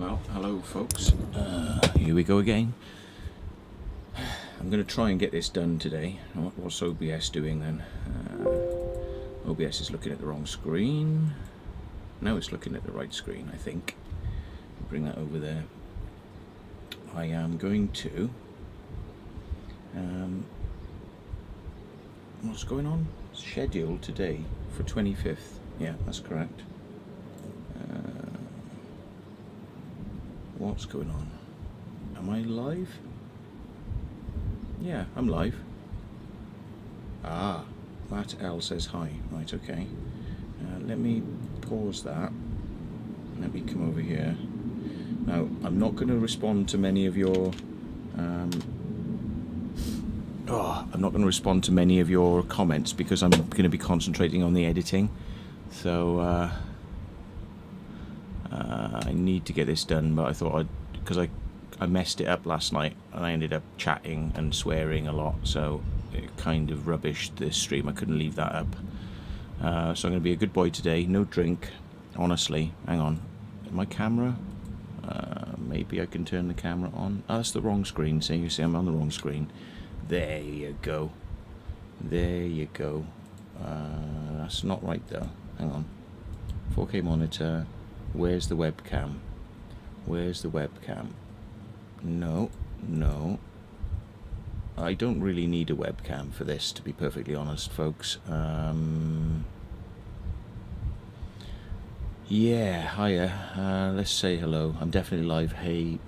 Well, hello folks, here we go again. I'm going to try and get this done today. What's OBS doing then? OBS is looking at the wrong screen. Now it's looking at the right screen, I think. Bring that over there. I am going to... what's going on? Scheduled today for 25th. Yeah, that's correct. What's going on? Am I live? Yeah, I'm live. Ah, Matt L says hi. Right, okay. Let me pause that. Let me come over here. Now, I'm not going to respond to many of your... I'm not going to respond to many of your comments because I'm going to be concentrating on the editing. So, I need to get this done, but I thought because I messed it up last night and I ended up chatting and swearing a lot, so it kind of rubbished this stream. I couldn't leave that up. So I'm going to be a good boy today. No drink, honestly. Hang on. My camera? Maybe I can turn the camera on. Oh, that's the wrong screen. So you see I'm on the wrong screen. There you go. There you go. That's not right though. Hang on. 4K monitor. Where's the webcam? Where's the webcam? No, no. I don't really need a webcam for this, to be perfectly honest, folks. Yeah, hiya. Let's say hello. I'm definitely live. Hey,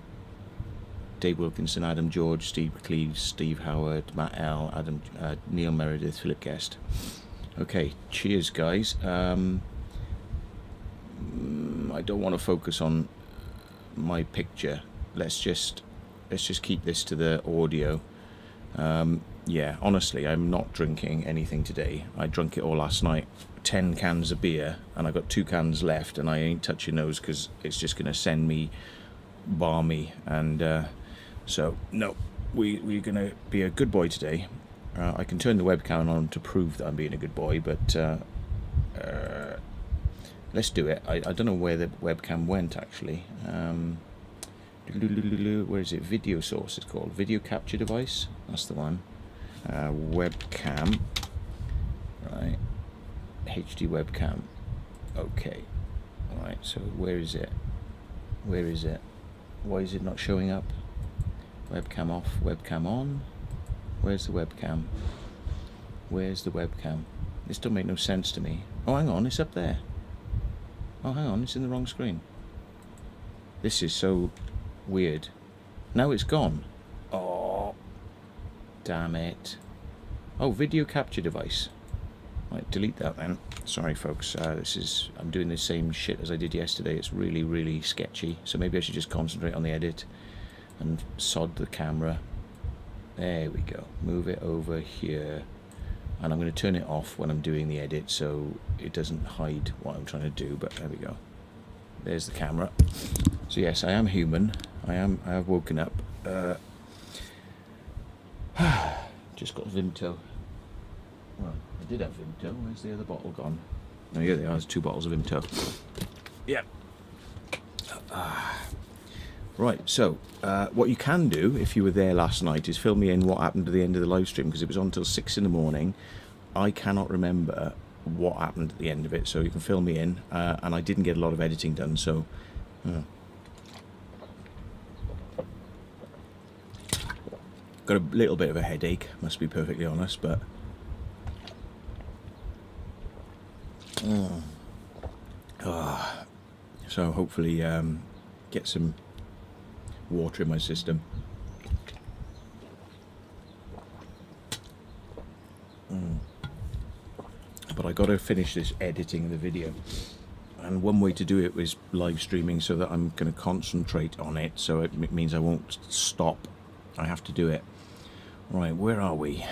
Dave Wilkinson, Adam George, Steve Cleves, Steve Howard, Matt L, Adam, Neil Meredith, Philip Guest. Okay, cheers, guys. I don't want to focus on my picture. Let's just keep this to the audio. Yeah, honestly, I'm not drinking anything today. I drank it all last night. 10 cans of beer, and I got 2 cans left, and I ain't touching those because it's just going to send me balmy. And so, no, we're going to be a good boy today. I can turn the webcam on to prove that I'm being a good boy, but let's do it. I don't know where the webcam went, actually. Where is it? Video source it's called. Video capture device. That's the one. Webcam. Right. HD webcam. Okay. Alright, so where is it? Where is it? Why is it not showing up? Webcam off, webcam on. Where's the webcam? Where's the webcam? This don't make no sense to me. Oh, hang on, it's up there. Oh, hang on, it's in the wrong screen. This is so weird. Now it's gone. Oh, damn it. Oh, video capture device. Right, delete that then. Sorry, folks. I'm doing the same shit as I did yesterday. It's really, really sketchy. So maybe I should just concentrate on the edit and sod the camera. There we go. Move it over here. And I'm going to turn it off when I'm doing the edit so it doesn't hide what I'm trying to do, but there we go. There's the camera. So yes, I am human. I have woken up. Just got Vimto. Well, I did have Vimto. Where's the other bottle gone? Oh, here they are. There's 2 bottles of Vimto. Yep. Right, so what you can do if you were there last night is fill me in what happened at the end of the live stream, because it was on until 6 in the morning. I cannot remember what happened at the end of it, so you can fill me in. And I didn't get a lot of editing done, so... Got a little bit of a headache, must be perfectly honest, but... So hopefully get some water in my system. But I got to finish this editing of the video, and one way to do it was live streaming, so that I'm going to concentrate on it, so it means I won't stop. I have to do it. Right, where are we?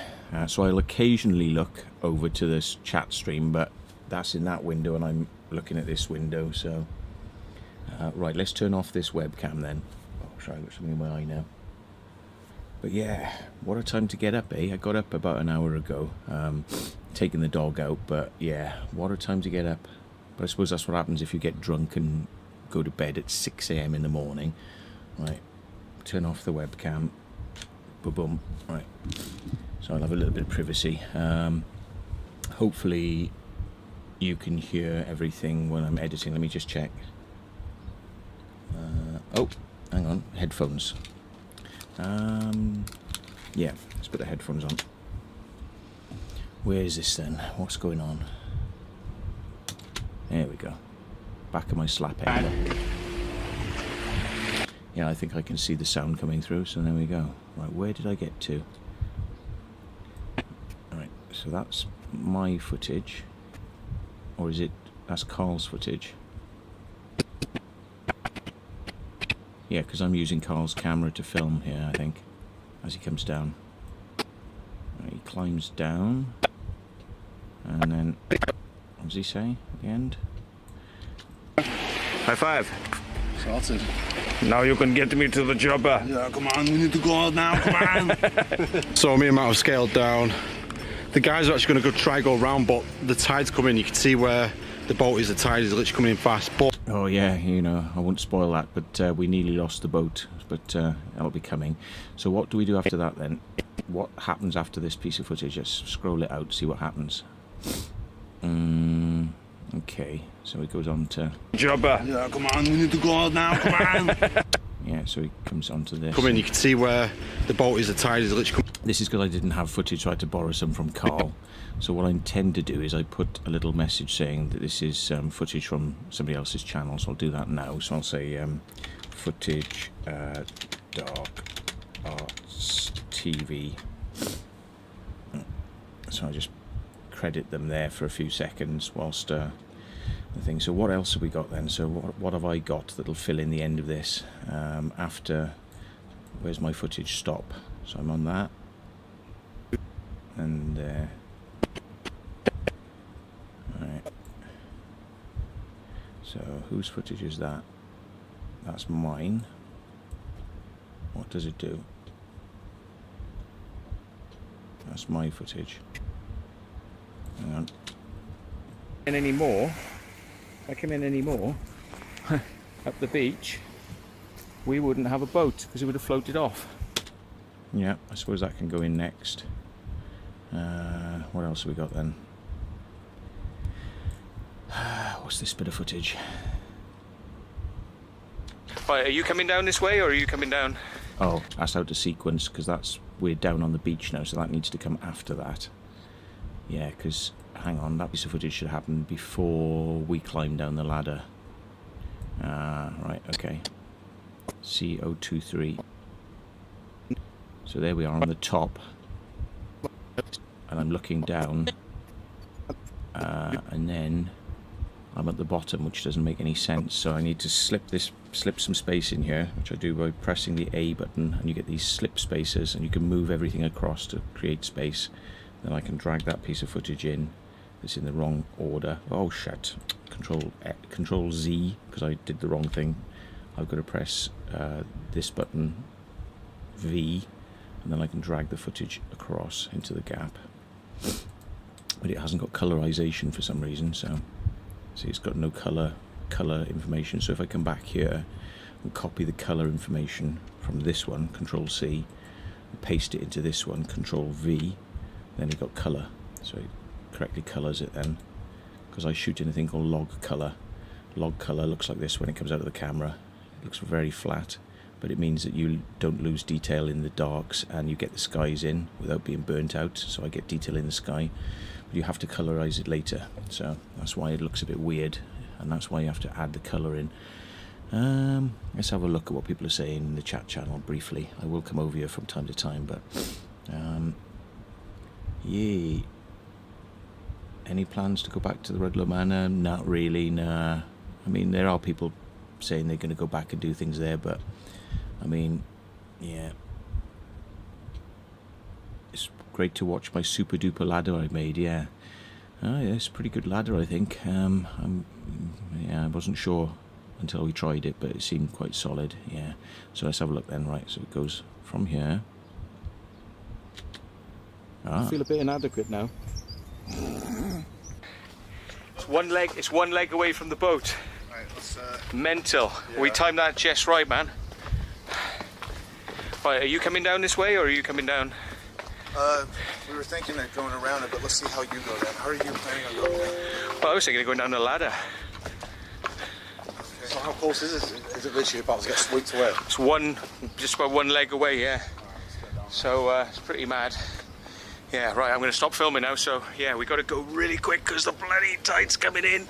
So I'll occasionally look over to this chat stream, but that's in that window and I'm looking at this window, so right, let's turn off this webcam then. Oh, sorry, I've got something in my eye now. But yeah, what a time to get up, eh? I got up about an hour ago, taking the dog out, but yeah, what a time to get up. But I suppose that's what happens if you get drunk and go to bed at 6 AM in the morning. Right, turn off the webcam. Boom, boom. Right, so I'll have a little bit of privacy. Hopefully you can hear everything when I'm editing. Let me just check. Oh, hang on, headphones. Yeah, let's put the headphones on. Where is this then? What's going on? There we go. Back of my slap end. Yeah, I think I can see the sound coming through, so there we go. Right, where did I get to? Right, so that's my footage. Or is it... that's Carl's footage? Yeah, because I'm using Carl's camera to film here, I think, as he comes down. Right, he climbs down. And then... what does he say at the end? High five. Sorted. Now you can get me to the chopper. Yeah, come on, we need to go out now, come on. So me and Matt have scaled down. The guys are actually going to go round, but the tide's coming. You can see where the boat is. The tide is literally coming in fast. But oh yeah, you know, I won't spoil that, but we nearly lost the boat, but that'll be coming. So what do we do after that then? What happens after this piece of footage? Just scroll it out, see what happens. Okay, so it goes on to... chopper. Yeah, come on, we need to go out now, come on. Yeah, so he comes on to this. come in, you can see where the boat is. The tide is literally coming. This is because I didn't have footage, so I had to borrow some from Carl. So what I intend to do is I put a little message saying that this is footage from somebody else's channel, so I'll do that now. So I'll say footage Dark Arts TV. So I just credit them there for a few seconds whilst the thing. So what else have we got then? So what have I got that'll fill in the end of this? After, where's my footage stop? So I'm on that. And right. So whose footage is that? That's mine. What does it do? That's my footage. Hang on. And any more? If I come in any more up the beach, we wouldn't have a boat because it would have floated off. Yeah, I suppose that can go in next. What else have we got then? What's this bit of footage? Right, are you coming down this way or are you coming down? Oh, that's out of sequence because we're down on the beach now, so that needs to come after that. Yeah, because, hang on, that piece of footage should happen before we climb down the ladder. Right, okay. CO23. So there we are on the top. And I'm looking down. And then I'm at the bottom, which doesn't make any sense. So I need to slip some space in here, which I do by pressing the A button, and you get these slip spaces, and you can move everything across to create space. Then I can drag that piece of footage in. It's in the wrong order. Oh shit! Control Z, because I did the wrong thing. I've got to press this button, V, and then I can drag the footage across into the gap. But it hasn't got colorization for some reason, so see, it's got no color information. So if I come back here and copy the color information from this one, Control C, and paste it into this one, Control V, then it got color. So it correctly colors it then, because I shoot in a thing called log color. Log color looks like this when it comes out of the camera. It looks very flat, but it means that you don't lose detail in the darks and you get the skies in without being burnt out. So I get detail in the sky, but you have to colorize it later. So that's why it looks a bit weird, and that's why you have to add the color in. Let's have a look at what people are saying in the chat channel briefly. I will come over here from time to time, but yeah. Any plans to go back to the Rudloe Manor? Not really, nah. I mean, there are people saying they're going to go back and do things there, but I mean, yeah. It's great to watch my super duper ladder I made, yeah. Oh, yeah, it's a pretty good ladder, I think. I wasn't sure until we tried it, but it seemed quite solid, yeah. So let's have a look then, right, so it goes from here. I feel a bit inadequate now. It's one leg away from the boat. Right, let's It's, Mental. We timed that just right, man. Right, are you coming down this way or are you coming down? we were thinking of going around it, but let's see how you go down. How are you planning on going down? Well, I was thinking of going down the ladder. So how close is it? Is it literally about to get swept away? It's just about one leg away, yeah. So it's pretty mad. Yeah, right, I'm going to stop filming now, so yeah, we got to go really quick because the bloody tide's coming in.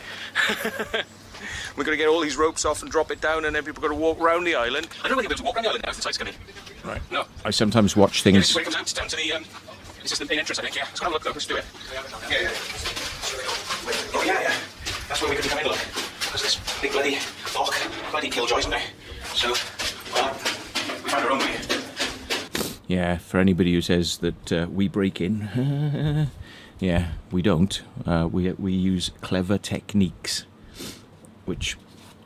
We're going to get all these ropes off and drop it down, and then people got to walk around the island. I don't know whether you'll be able to walk around the island now if the tide's coming in. Right. No. I sometimes watch Yeah, things. this is where it comes out, down to the, this is the main entrance, I think, yeah. Let's go have a look, though, let's do it. Yeah. Oh, yeah. That's where we could come in, look. There's this big bloody dock, bloody killjoys, isn't there? So, well, we found our own way. Yeah, for anybody who says that we break in, yeah, we don't. We use clever techniques, which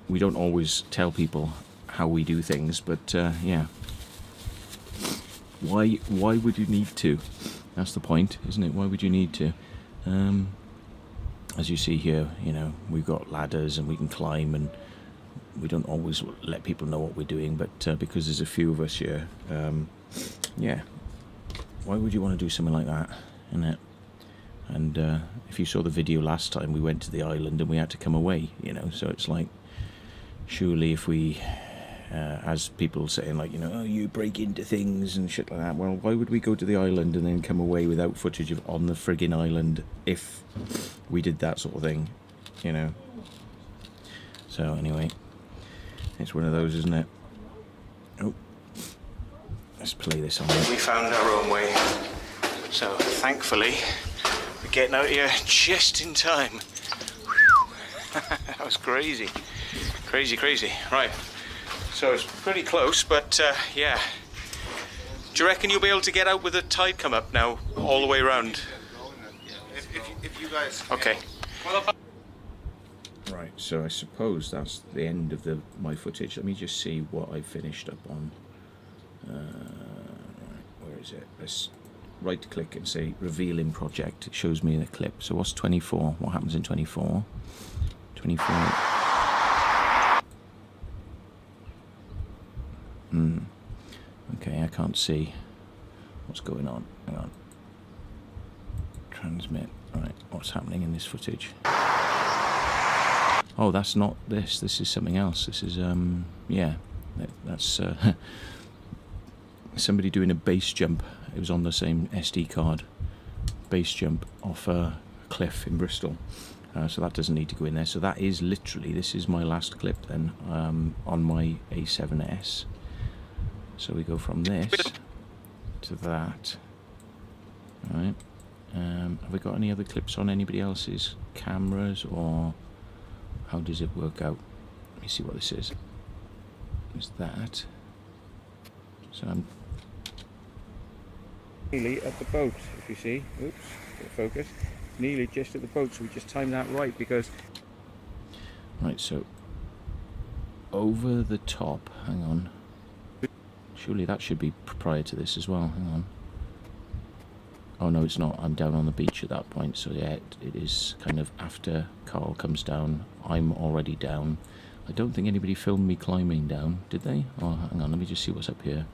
we don't always tell people how we do things, but yeah. Why would you need to? That's the point, isn't it? Why would you need to? As you see here, you know, we've got ladders and we can climb, and we don't always let people know what we're doing, but because there's a few of us here, yeah, why would you want to do something like that, isn't it? And if you saw the video last time, we went to the island and we had to come away, you know, so it's like, surely if we, as people saying, like, you know, oh, you break into things and shit like that, well, why would we go to the island and then come away without footage of on the friggin' island if we did that sort of thing, you know? So anyway, it's one of those, isn't it? Oh. Let's play this on. We found our own way, so thankfully we're getting out here just in time. That was crazy. Crazy. Right, so it's pretty close, but yeah. Do you reckon you'll be able to get out with the tide come up now, all the way around? If you guys... Okay. Right, so I suppose that's the end of my footage. Let me just see what I finished up on. Where is it? Let's right click and say reveal in project. It shows me the clip. So what's 24? What happens in 24? 24. Okay, I can't see what's going on. Hang on. Transmit. Right, what's happening in this footage? Oh, that's not this. This is something else. This is yeah, that's somebody doing a base jump. It was on the same SD card. Base jump off a cliff in Bristol. So that doesn't need to go in there. So that is literally, this is my last clip then, on my A7S. So we go from this to that. Alright. Have we got any other clips on anybody else's cameras, or how does it work out? Let me see what this is. Is that? So I'm nearly at the boat, if you see. Oops, get focus. Nearly just at the boat, so we just timed that right because... Right, so over the top, hang on. Surely that should be prior to this as well, hang on. Oh no, it's not. I'm down on the beach at that point, so yeah, it is kind of after Carl comes down. I'm already down. I don't think anybody filmed me climbing down, did they? Oh, hang on, let me just see what's up here.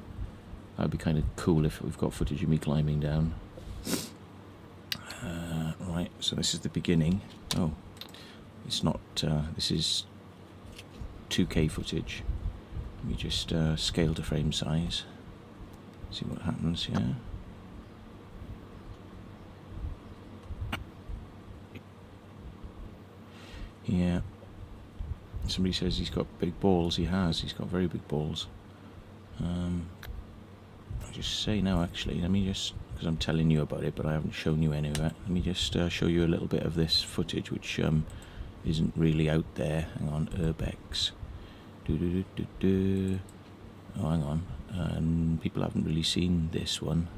That would be kind of cool if we've got footage of me climbing down. Right, so this is the beginning. Oh, it's not, this is 2K footage. Let me just scale to frame size. See what happens here. Yeah. Somebody says he's got big balls. He has. He's got very big balls. I'll just say now, actually. Let me just, because I'm telling you about it, but I haven't shown you any of it. Let me just show you a little bit of this footage, which isn't really out there. Hang on, Urbex. Oh, hang on. People haven't really seen this one.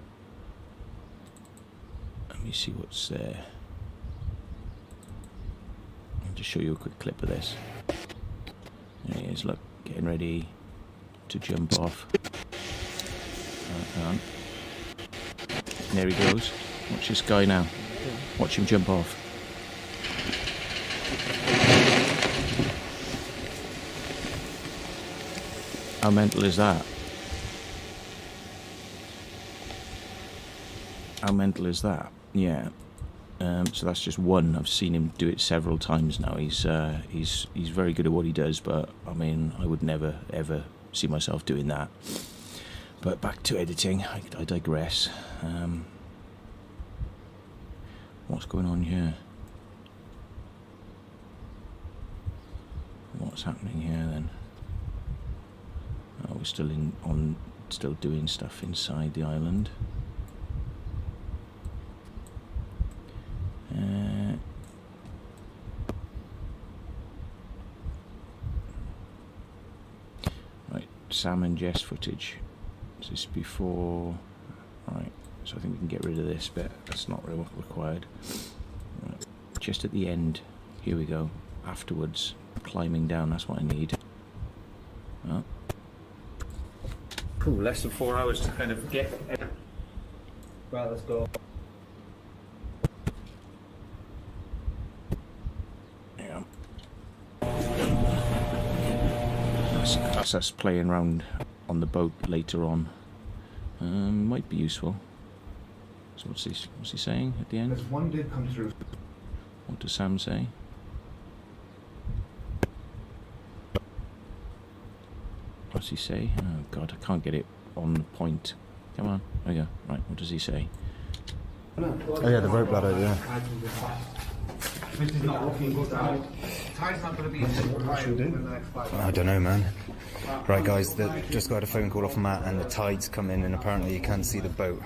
Let me see what's there. I'll just show you a quick clip of this. There he is, look, getting ready to jump off. Hang on. There he goes. Watch this guy now. Watch him jump off. How mental is that? How mental is that? Yeah. So that's just one. I've seen him do it several times now. He's very good at what he does, but I mean, I would never ever see myself doing that. But back to editing. I digress. What's going on here? What's happening here then? Oh, we're still still doing stuff inside the island. Right, Sam and Jess footage. Is this before? Right, so I think we can get rid of this bit. That's not really required. Right, just at the end. Here we go. Afterwards, climbing down. That's what I need. Oh. Cool, less than 4 hours to kind of get. Right, let's go. Yeah. That's us playing around on the boat later on. Might be useful. So what's he saying at the end? There's one did come through. What does Sam say? What's he say? Oh god, I can't get it on the point. Come on, there we go. Right, what does he say? Oh yeah, the rope ladder, yeah. This is not looking good now. Tide's not going to be in the next 5 I don't know, man. Right, guys, just got a phone call off Matt, and the tide's come in, and apparently you can't see the boat.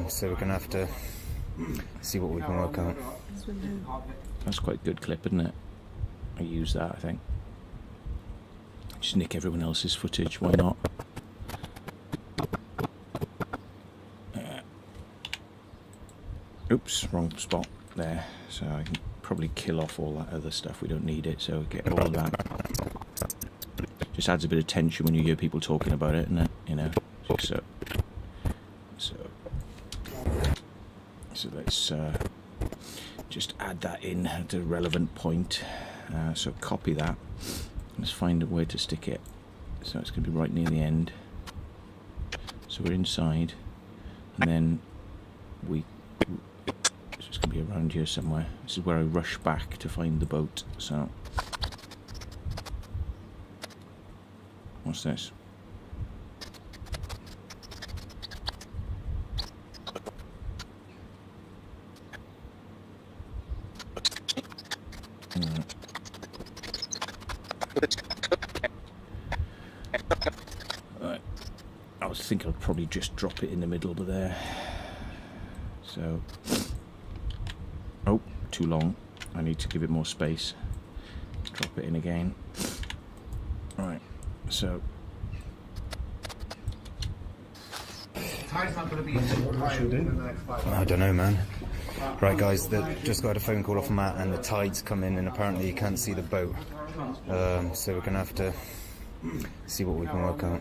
So we're gonna have to see what we can work out. That's quite a good clip, isn't it? I use that, I think. Just nick everyone else's footage, why not? Oops, wrong spot there. So I can probably kill off all that other stuff. We don't need it, so get all of that. Just adds a bit of tension when you hear people talking about it, and you know. So let's just add that in at a relevant point. So copy that. Let's find a way to stick it. So it's going to be right near the end. So we're inside, and then so it's going to be around here somewhere. This is where I rush back to find the boat. So what's this? Right. I think I'll probably just drop it in the middle of there. So, oh, too long. I need to give it more space. Drop it in again. Right. So. Tide's not going to be in the next 5 I don't know, man. Right, guys, just got a phone call off Matt, and the tide's come in, and apparently you can't see the boat. So we're gonna have to see what we can work out.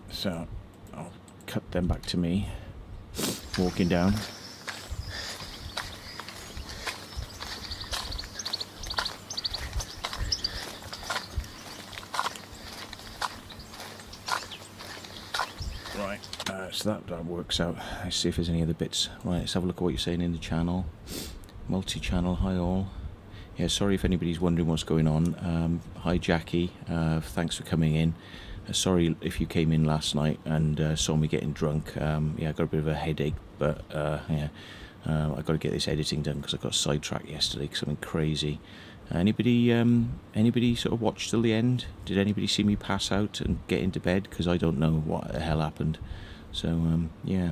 So, I'll cut them back to me, walking down. Right, so that works out. Let's see if there's any other bits. Right, let's have a look at what you're saying in the channel. Multi-channel, hi all. Yeah, sorry if anybody's wondering what's going on. Hi Jackie, thanks for coming in. Sorry if you came in last night and saw me getting drunk. Yeah, I got a bit of a headache, but yeah, I've got to get this editing done because I got sidetracked yesterday, something crazy. Anybody sort of watch till the end? Did anybody see me pass out and get into bed? Because I don't know what the hell happened. So yeah,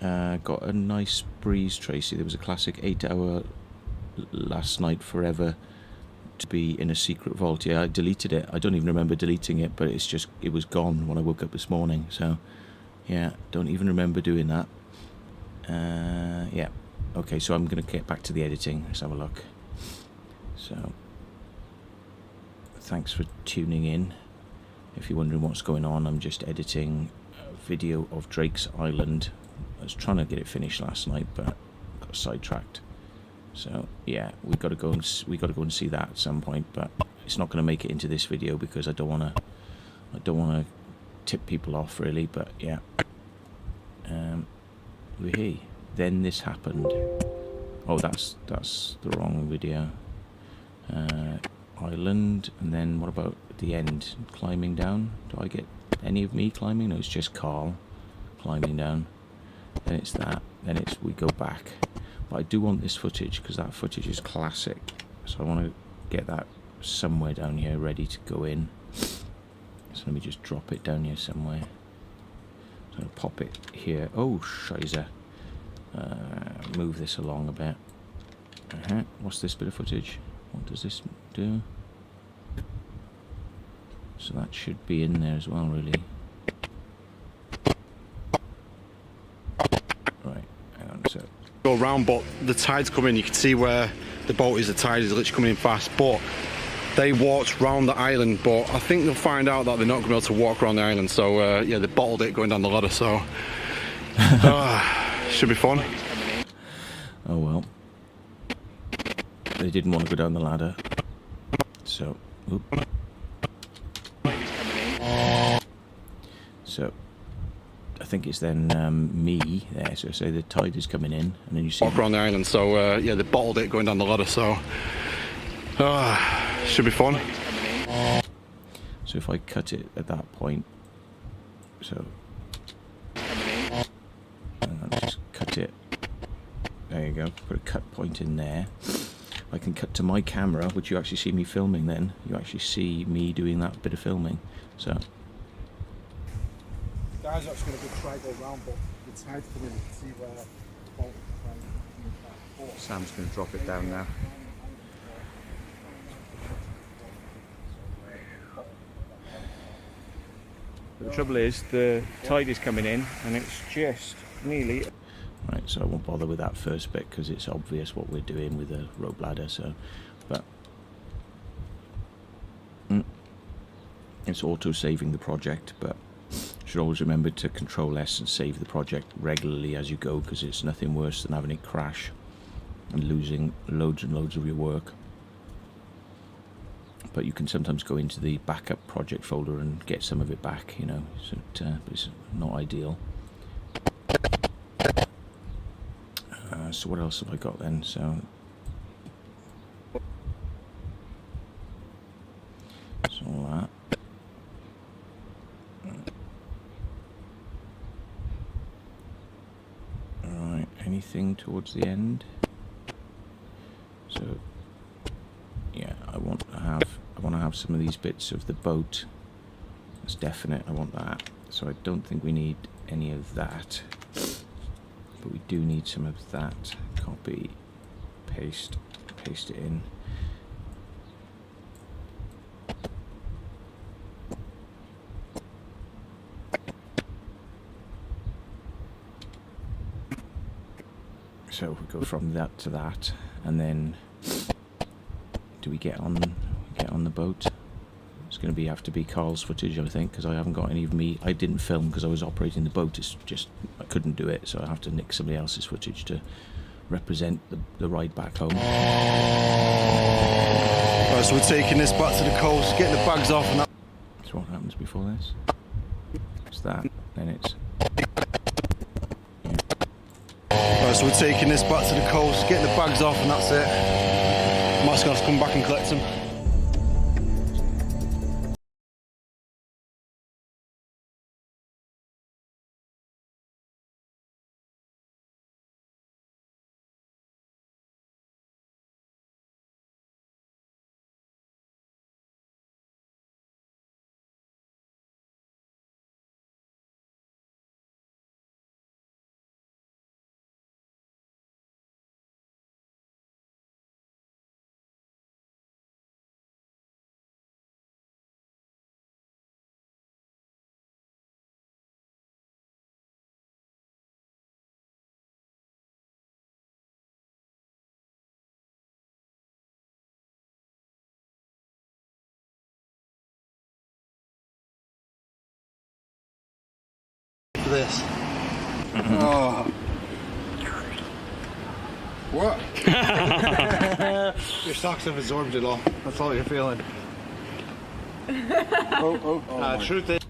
got a nice breeze, Tracy. There was a classic 8-hour last night forever to be in a secret vault. Yeah, I deleted it. I don't even remember deleting it, but it was gone when I woke up this morning. So yeah, don't even remember doing that. Yeah, okay, so I'm gonna get back to the editing. Let's have a look. So thanks for tuning in. If you're wondering what's going on, I'm just editing a video of Drake's Island. I was trying to get it finished last night, but got sidetracked. So yeah, we got to go and see that at some point. But it's not going to make it into this video because I don't want to tip people off really. But yeah, then this happened. Oh, that's the wrong video. Island, and then what about the end? Climbing down. Do I get any of me climbing? No, it's just Carl climbing down. Then it's that. Then it's we go back. But I do want this footage because that footage is classic. So I want to get that somewhere down here ready to go in. So let me just drop it down here somewhere. So I'll pop it here. Oh, shizer. Move this along a bit. What's this bit of footage? What does this do? So that should be in there as well, really. Right, hang on a sec. Go around, but the tide's coming. You can see where the boat is. The tide is literally coming in fast. But they walked round the island, but I think they'll find out that they're not going to be able to walk around the island. So yeah, they bottled it going down the ladder. So should be fun. Oh well. They didn't want to go down the ladder, so so I think it's then me there. So say the tide is coming in, and then you see walk around the island. So yeah, they bottled it going down the ladder. So should be fun. So if I cut it at that point, so I'll just cut it. There you go. Put a cut point in there. I can cut to my camera, which you actually see me filming then. You actually see me doing that bit of filming. So The guys are actually going to try to go round, but the tide's coming. You can see where the boat is. Sam's going to drop it down now. The trouble is the tide is coming in and it's just nearly... Right, so I won't bother with that first bit because it's obvious what we're doing with the rope ladder. So, but it's auto-saving the project. But you should always remember to Control S and save the project regularly as you go, because it's nothing worse than having it crash and losing loads and loads of your work. But you can sometimes go into the backup project folder and get some of it back, you know. So but it's not ideal. So what else have I got then? So all that. Alright, anything towards the end? So yeah, I want to have some of these bits of the boat. That's definite, I want that. So I don't think we need any of that. But we do need some of that. Copy, paste it in. So we go from that to that, and then do we get on the boat? It's going to have to be Carl's footage, I think, because I haven't got any of me. I didn't film because I was operating the boat. It's just I couldn't do it, so I have to nick somebody else's footage to represent the ride back home. Right, so we're taking this back to the coast, getting the bags off, and that. So what happens before this? It's that. Then it's. Right, so we're taking this back to the coast, getting the bags off, and that's it. Matt's gonna have to come back and collect them. This. Oh. What? Your socks have absorbed it all. That's all you're feeling. Truth is,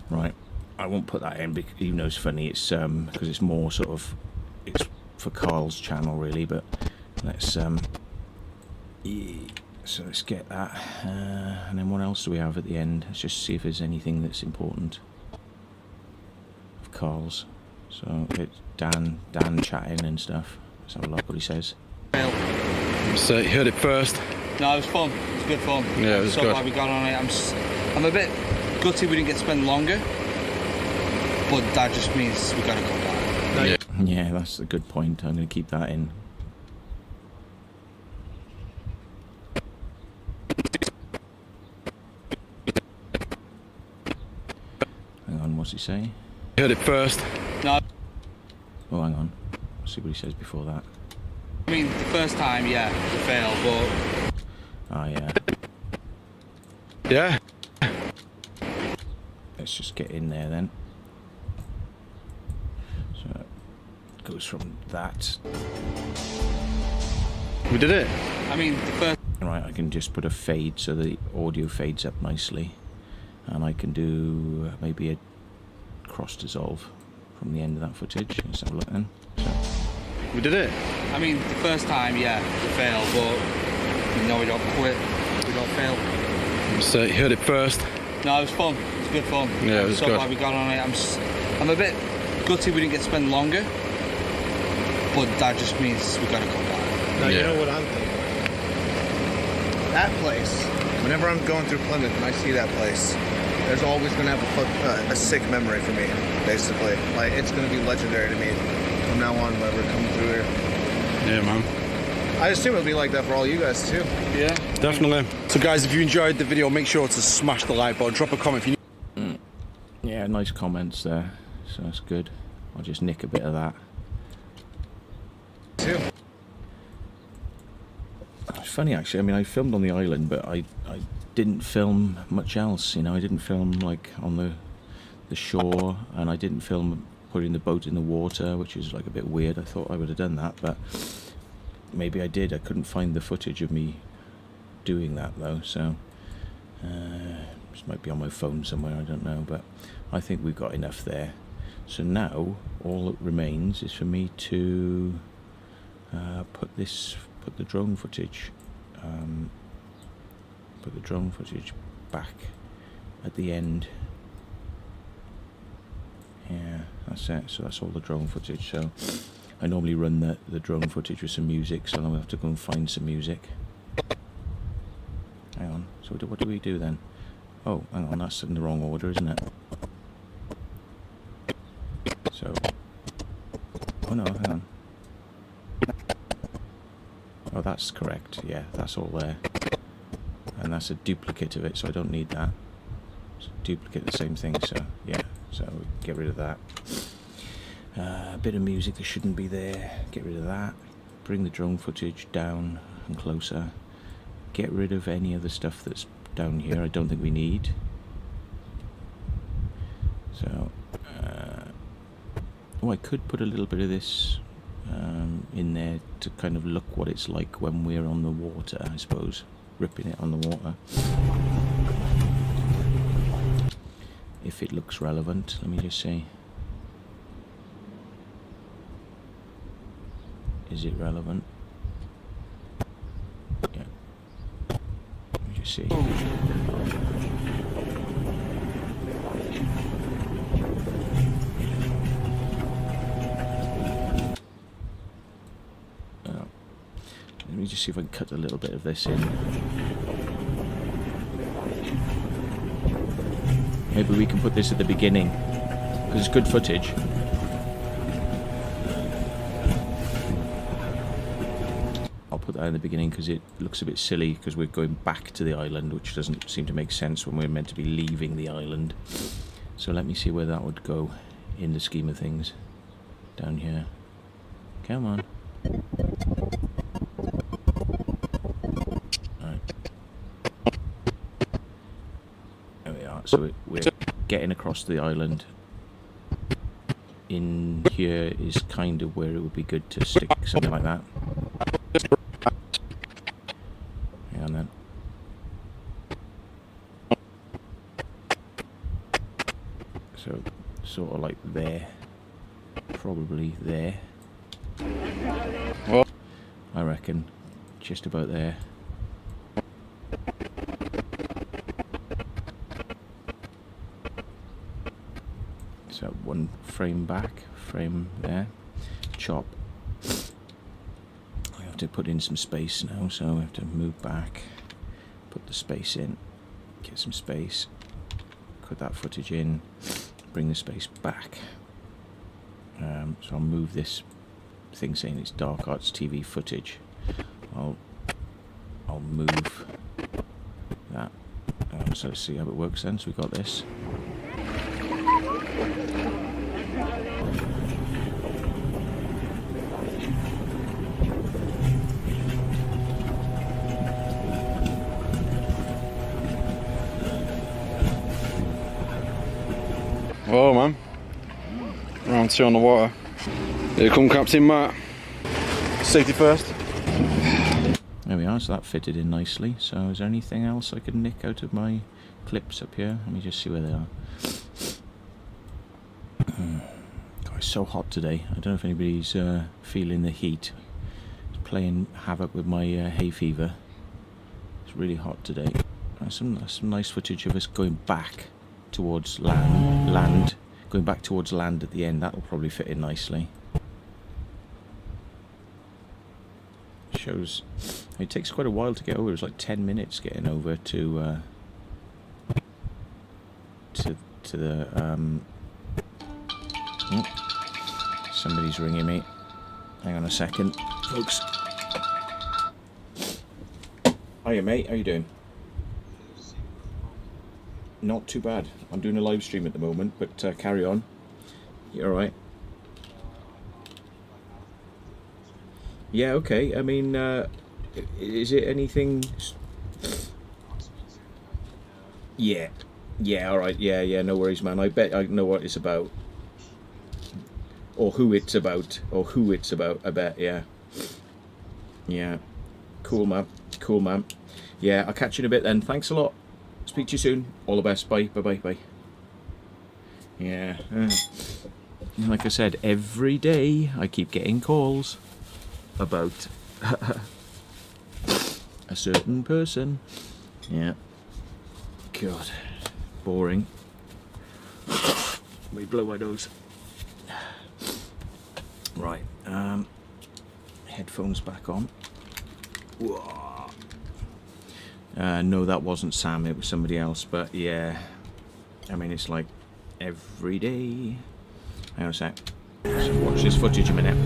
Right, I won't put that in because even though it's funny, it's because it's more sort of it's for Carl's channel really. But let's yeah, so let's get that, and then what else do we have at the end? Let's just see if there's anything that's important of Carl's. So it's Dan chatting and stuff. Let's have a look what he says. So you heard it first. No, it was fun. It was good fun. Yeah, it was so good. glad we got on it. I'm a bit gutted we didn't get to spend longer, but that just means we got to come back. Yeah, that's a good point. I'm going to keep that in. Hang on, what's he say? You heard it first. No, Oh, hang on. Let's see what he says before that. I mean the first time, yeah, it was a fail, but Ah, yeah. Yeah. Let's just get in there then. So it goes from that. We did it. I mean the first. Right, I can just put a fade so the audio fades up nicely. And I can do maybe a cross dissolve from the end of that footage. Let's have a look then. So, We did it. I mean the first time, yeah, it was a fail, but no, we don't quit. We don't fail. So you heard it first. No, it was fun. It was good fun. Yeah, it was so good. glad we got on it. I'm a bit gutted we didn't get to spend longer, but that just means we got to come back. now Yeah. you know what I'm thinking. That place, whenever I'm going through Plymouth and I see that place, there's always going to have a sick memory for me, basically. Like, it's going to be legendary to me from now on whenever I come through here. Yeah, man. I assume it'll be like that for all you guys, too. Yeah. Definitely. So guys, if you enjoyed the video, make sure to smash the like button, drop a comment if you yeah, nice comments there. So that's good. I'll just nick a bit of that. Too. It's funny actually. I mean, I filmed on the island, but I didn't film much else. You know, I didn't film like on the shore, and I didn't film putting the boat in the water, which is like a bit weird. I thought I would have done that, but maybe I did. I couldn't find the footage of me doing that though. So this might be on my phone somewhere. I don't know, but I think we've got enough there. So now all that remains is for me to put the drone footage back at the end. Yeah, that's it. So that's all the drone footage. So I normally run the drone footage with some music, so I'll have to go and find some music. Hang on. So what do we do then? Oh, hang on. That's in the wrong order, isn't it? So. Oh no, hang on. Oh, that's correct. Yeah, that's all there. And that's a duplicate of it, so I don't need that. It's a duplicate of the same thing, so yeah. So get rid of that. A bit of music that shouldn't be there. Get rid of that. Bring the drone footage down and closer. Get rid of any of the stuff that's down here. I don't think we need. So, oh, I could put a little bit of this in there to kind of look what it's like when we're on the water, I suppose. Ripping it on the water. If it looks relevant, let me just see. Is it relevant? Yeah. Let me just see. Let me just see if I can cut a little bit of this in. Maybe we can put this at the beginning, because it's good footage. I'll put that in the beginning because it looks a bit silly because we're going back to the island, which doesn't seem to make sense when we're meant to be leaving the island. So let me see where that would go in the scheme of things. Down here. Come on. So we're getting across the island. In here is kind of where it would be good to stick something like that. Hang on then. So sort of like there, probably there. Well, I reckon just about there. So one frame back, frame there, chop. I have to put in some space now, so I have to move back, put the space in, get some space, put that footage in, bring the space back. So I'll move this thing saying it's Dark Arts TV footage. I'll move that. So let's see how it works then. So we've got this. oh man, round 2 on the water. Here come Captain Matt. Safety first. There we are, so that fitted in nicely. So is there anything else I could nick out of my clips up here? Let me just see where they are. God, it's so hot today. I don't know if anybody's feeling the heat. It's playing havoc with my hay fever. It's really hot today. Some nice footage of us going back towards land. Going back towards land at the end. That'll probably fit in nicely. Shows it takes quite a while to get over. It was like 10 minutes getting over to the somebody's ringing me. Hang on a second, folks. Hiya mate, how you doing? Not too bad. I'm doing a live stream at the moment, but carry on. You alright? Yeah, okay. I mean, is it anything? Yeah, all right. Yeah. No worries, man. I bet I know what it's about, or who it's about, I bet. Yeah. Cool, man. Yeah, I'll catch you in a bit then. Thanks a lot. Speak to you soon. All the best. Bye. Bye. Yeah. Like I said, every day I keep getting calls about a certain person. Yeah. God. Boring. Let me blow my nose. Right. Headphones back on. Whoa. No, that wasn't Sam. It was somebody else. But yeah. I mean, it's like every day. Hang on a sec. Let's watch this footage a minute.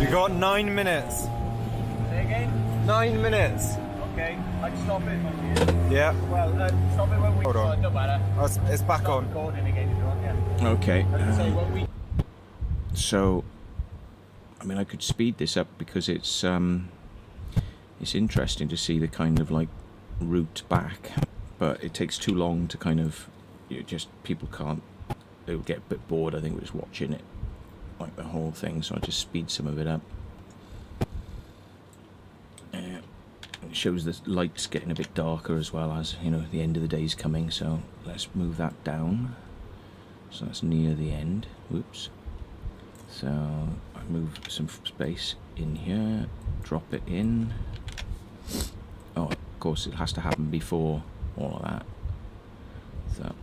You got 9 minutes. Say again? 9 minutes. Okay, I can stop it when we... Yeah. Well, stop it when we... Hold on. No matter. Oh, it's back Stop on. recording again if you want, yeah. Okay. As I say, when we... So, I mean, I could speed this up because it's interesting to see the kind of like route back, but it takes too long to kind of, people can't, they'll get a bit bored, I think, with just watching it, like the whole thing, so I just speed some of it up. It shows the lights getting a bit darker as well, as, the end of the day's coming, so let's move that down. So that's near the end. Whoops. So I move some space in here, drop it in. Oh, of course it has to happen before all of that. So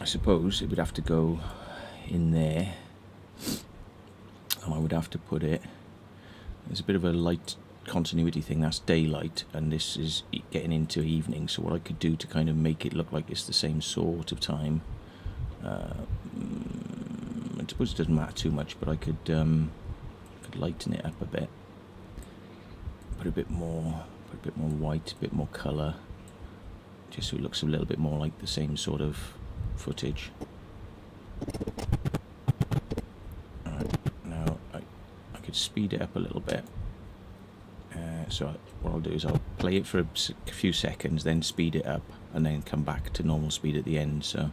suppose it would have to go in there, and I would have to put it, there's a bit of a light continuity thing, that's daylight, and this is getting into evening, so what I could do to kind of make it look like it's the same sort of time, I suppose it doesn't matter too much, but I could lighten it up a bit, put a bit more white, a bit more colour, just so it looks a little bit more like the same sort of footage. Alright, now I could speed it up a little bit. So what I'll do is I'll play it for a few seconds, then speed it up, and then come back to normal speed at the end. So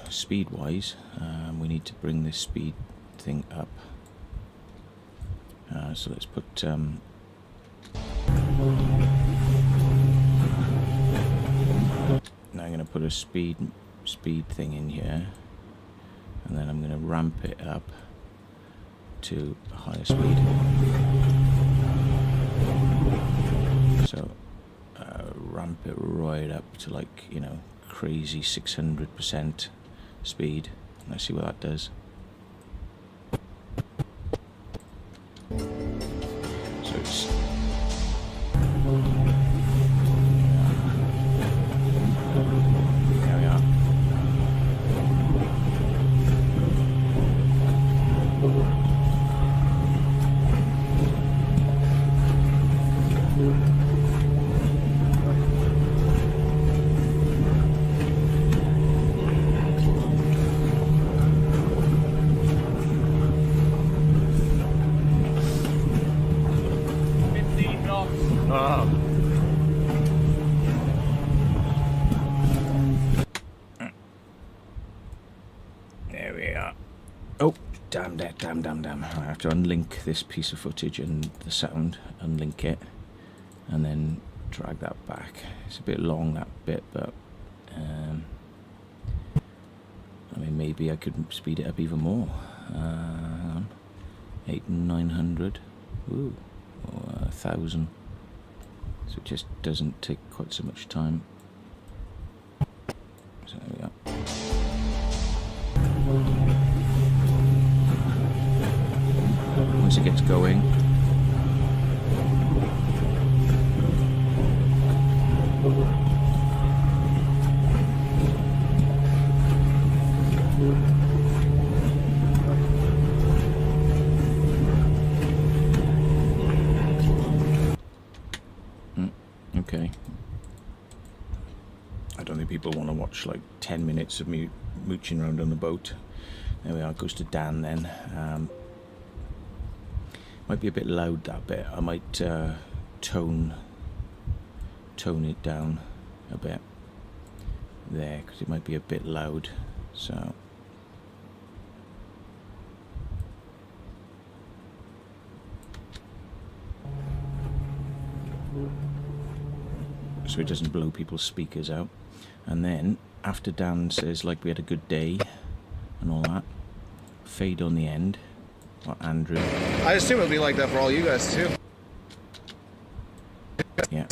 speed wise, we need to bring this speed thing up. So let's put now I'm going to put a speed thing in here, and then I'm going to ramp it up to a higher speed. So ramp it right up to, like, you know, crazy 600% speed. Let's see what that does. So it's there we are. There we are. Oh, damn. I have to unlink this piece of footage and the sound, unlink it, and then drag that back. It's a bit long, that bit, but I mean, maybe I could speed it up even more. Hang on. 800-900, ooh, or 1,000. So it just doesn't take quite so much time. So there we are. Once it gets going, okay. I don't think people want to watch like 10 minutes of me mooching around on the boat. There we are, it goes to Dan then. Might be a bit loud, that bit. I might tone it down a bit there, because it might be a bit loud. So it doesn't blow people's speakers out. And then after Dan says, like, we had a good day and all that, fade on the end. Or Andrew. I assume it'll be like that for all you guys too. Yeah.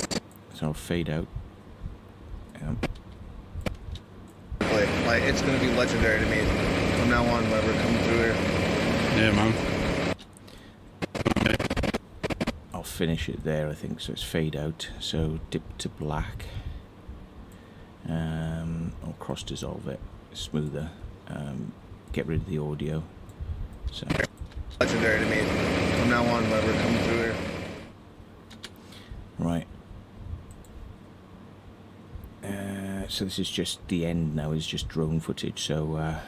So I'll fade out. Like it's gonna be legendary to me from now on whenever it comes through here. Yeah, man. I'll finish it there, I think. So it's fade out. So dip to black. I'll cross dissolve it. Smoother. Get rid of the audio. So Legendary to me from now on whenever it comes through here. right. So this is just the end now, is just drone footage. So I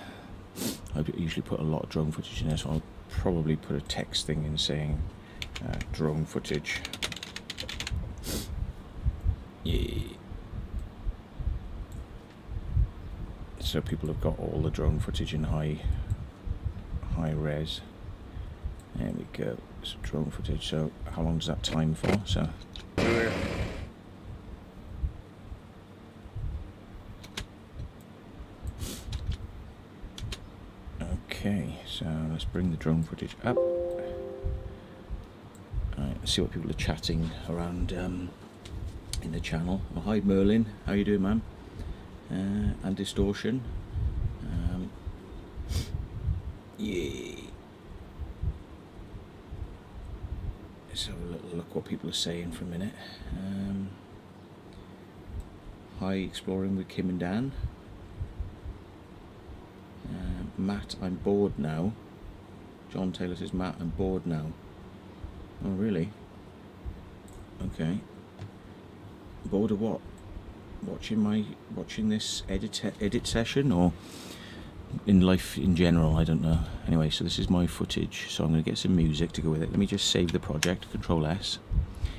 usually put a lot of drone footage in there, so I'll probably put a text thing in saying drone footage. Yeah. So people have got all the drone footage in high res. There we go. Some drone footage. So how long does that time for? So okay, so let's bring the drone footage up. Alright, let's see what people are chatting around in the channel. Oh, hi Merlin, how you doing, man? and distortion. Yeah. Let's have a little look what people are saying for a minute. Hi, exploring with Kim and Dan. Matt, I'm bored now. John Taylor says, Matt, I'm bored now. Oh, really? Okay. Bored of what? Watching this edit session, or in life in general? I don't know. Anyway, so this is my footage, so I'm going to get some music to go with it. Let me just save the project, Control S.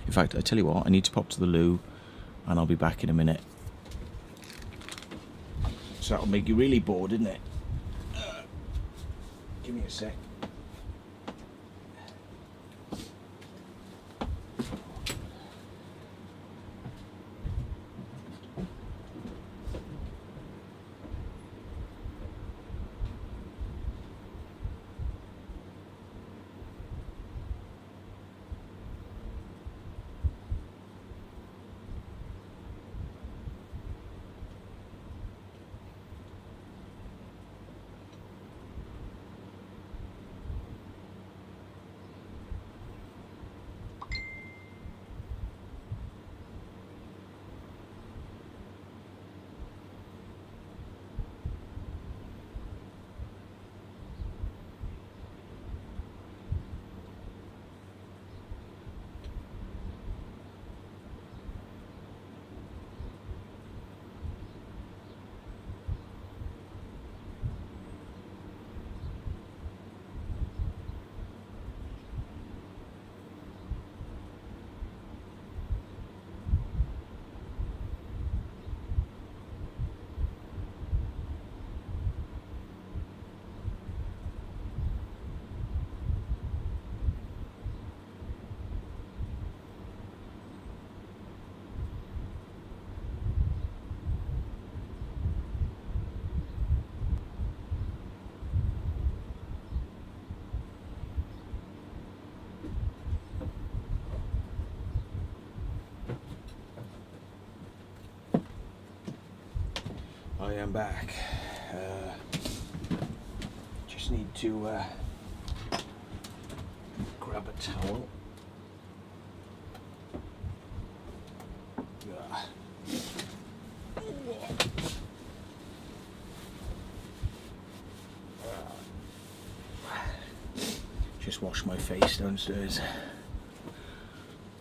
In fact, I tell you what, I need to pop to the loo, and I'll be back in a minute. So that'll make you really bored, isn't it? Give me a sec. I am back. Just need to grab a towel. Just wash my face downstairs.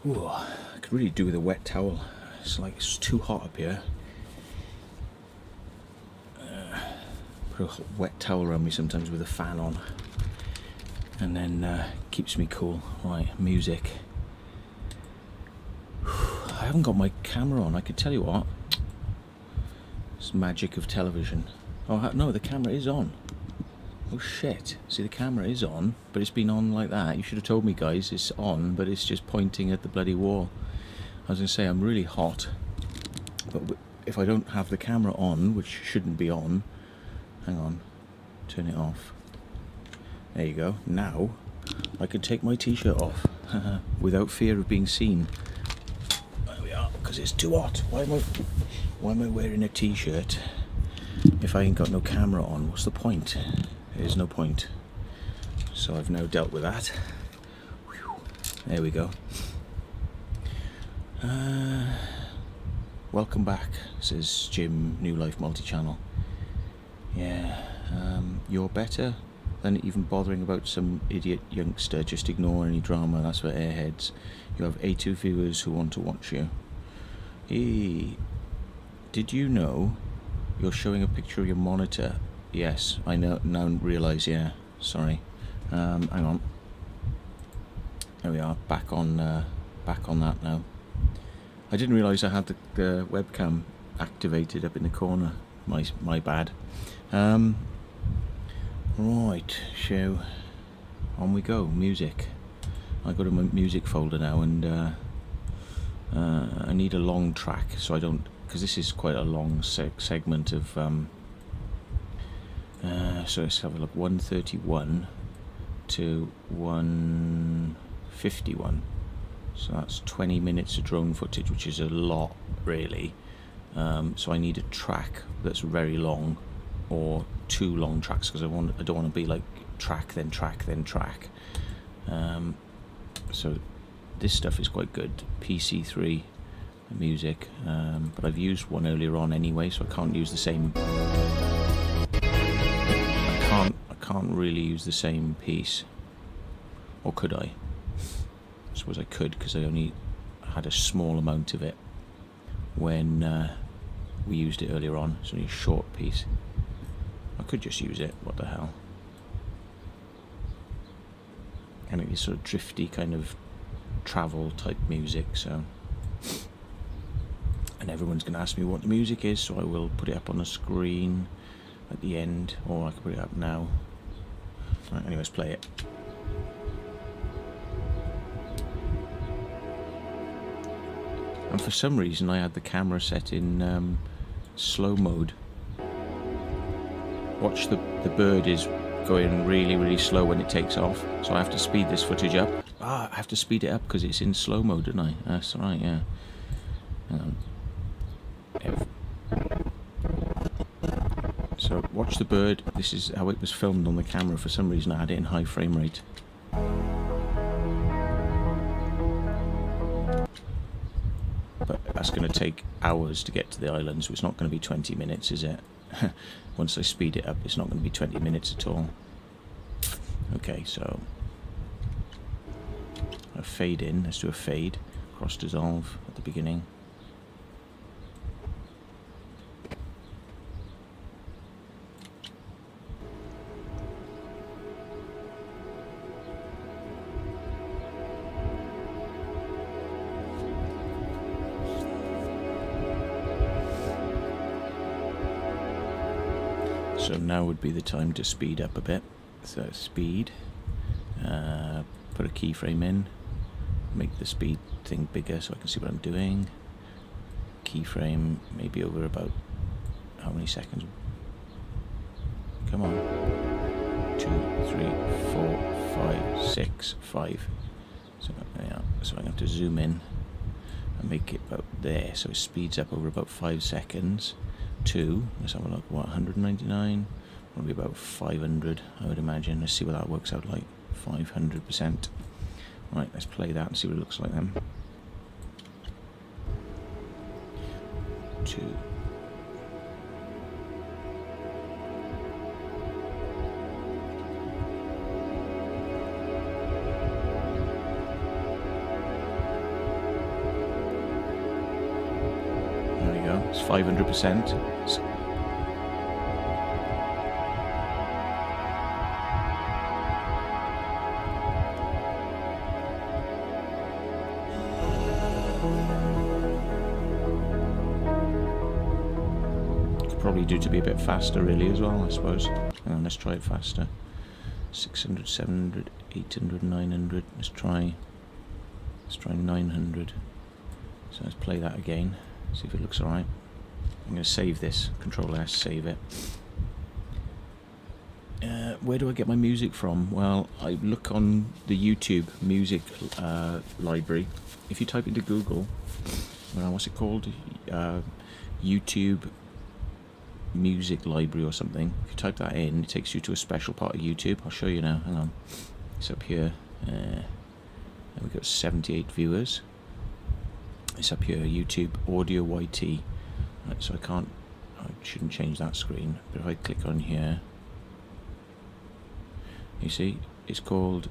Ooh, I could really do with a wet towel. It's too hot up here. Put a wet towel around me sometimes with a fan on, and then keeps me cool. Right, music. I haven't got my camera on. I could tell you what. It's magic of television. Oh no, the camera is on. Oh shit. See, the camera is on, but it's been on like that. You should have told me, guys. It's on, but it's just pointing at the bloody wall. I was going to say, I'm really hot, but if I don't have the camera on, which shouldn't be on, hang on, turn it off. There you go. Now I can take my t-shirt off without fear of being seen. There we are, because it's too hot. Why am I wearing a t-shirt if I ain't got no camera on? What's the point? There's no point. So I've now dealt with that. Whew. There we go. Welcome back, says Jim, New Life Multi-Channel. Yeah, you're better than even bothering about some idiot youngster. Just ignore any drama. That's for airheads. You have A2 viewers who want to watch you. Hey, did you know you're showing a picture of your monitor? Yes, I know, now realise, yeah, sorry. Hang on. There we are, back on that now. I didn't realise I had the webcam activated up in the corner. My bad. Right, so on we go. Music. I got in my music folder now, and I need a long track, so I don't, because this is quite a long segment of. So let's have a look. 131 to 151. So that's 20 minutes of drone footage, which is a lot, really. So I need a track that's very long, or 2 long tracks, because I don't want to be like track then track then track. So this stuff is quite good. PC3 music, but I've used one earlier on anyway, so I can't use the same. I can't really use the same piece, or could I? I suppose I could, because I only had a small amount of it when we used it earlier on. It's only a short piece. I could just use it. What the hell? And it's sort of drifty kind of travel type music, so. And everyone's going to ask me what the music is, so I will put it up on the screen at the end, or I can put it up now. Right, anyway, let's play it. And for some reason I had the camera set in slow mode. Watch, the bird is going really, really slow when it takes off, so I have to speed this footage up. I have to speed it up because it's in slow mode, don't I? That's alright, yeah. Hang on. So watch the bird. This is how it was filmed on the camera. For some reason I had it in high frame rate. But that's going to take hours to get to the island, so it's not going to be 20 minutes, is it? Once I speed it up, it's not going to be 20 minutes at all. Okay, so a fade in. Let's do a fade. Cross dissolve at the beginning. So now would be the time to speed up a bit. So speed, put a keyframe in, make the speed thing bigger so I can see what I'm doing. Keyframe maybe over about how many seconds? Come on. 2, 3, 4, 5, 6, 5. So yeah, so I'm going to have to zoom in and make it about there, so it speeds up over about 5 seconds. 2, let's have a look, what, 199? Will be about 500, I would imagine. Let's see what that works out like. 500%. Right, let's play that and see what it looks like then. 2. There we go, it's 500%. Probably due to be a bit faster really as well, I suppose. Hang on, let's try it faster. 600, 700, 800, 900. Let's try 900. So let's play that again, see if it looks alright. I'm going to save this, Control S, save it. Where do I get my music from? Well, I look on the YouTube music library. If you type into Google, what's it called? YouTube music library or something. If you type that in, it takes you to a special part of YouTube. I'll show you now, hang on. It's up here. And we've got 78 viewers. It's up here, YouTube Audio YT. Right, so I shouldn't change that screen, but if I click on here, you see, it's called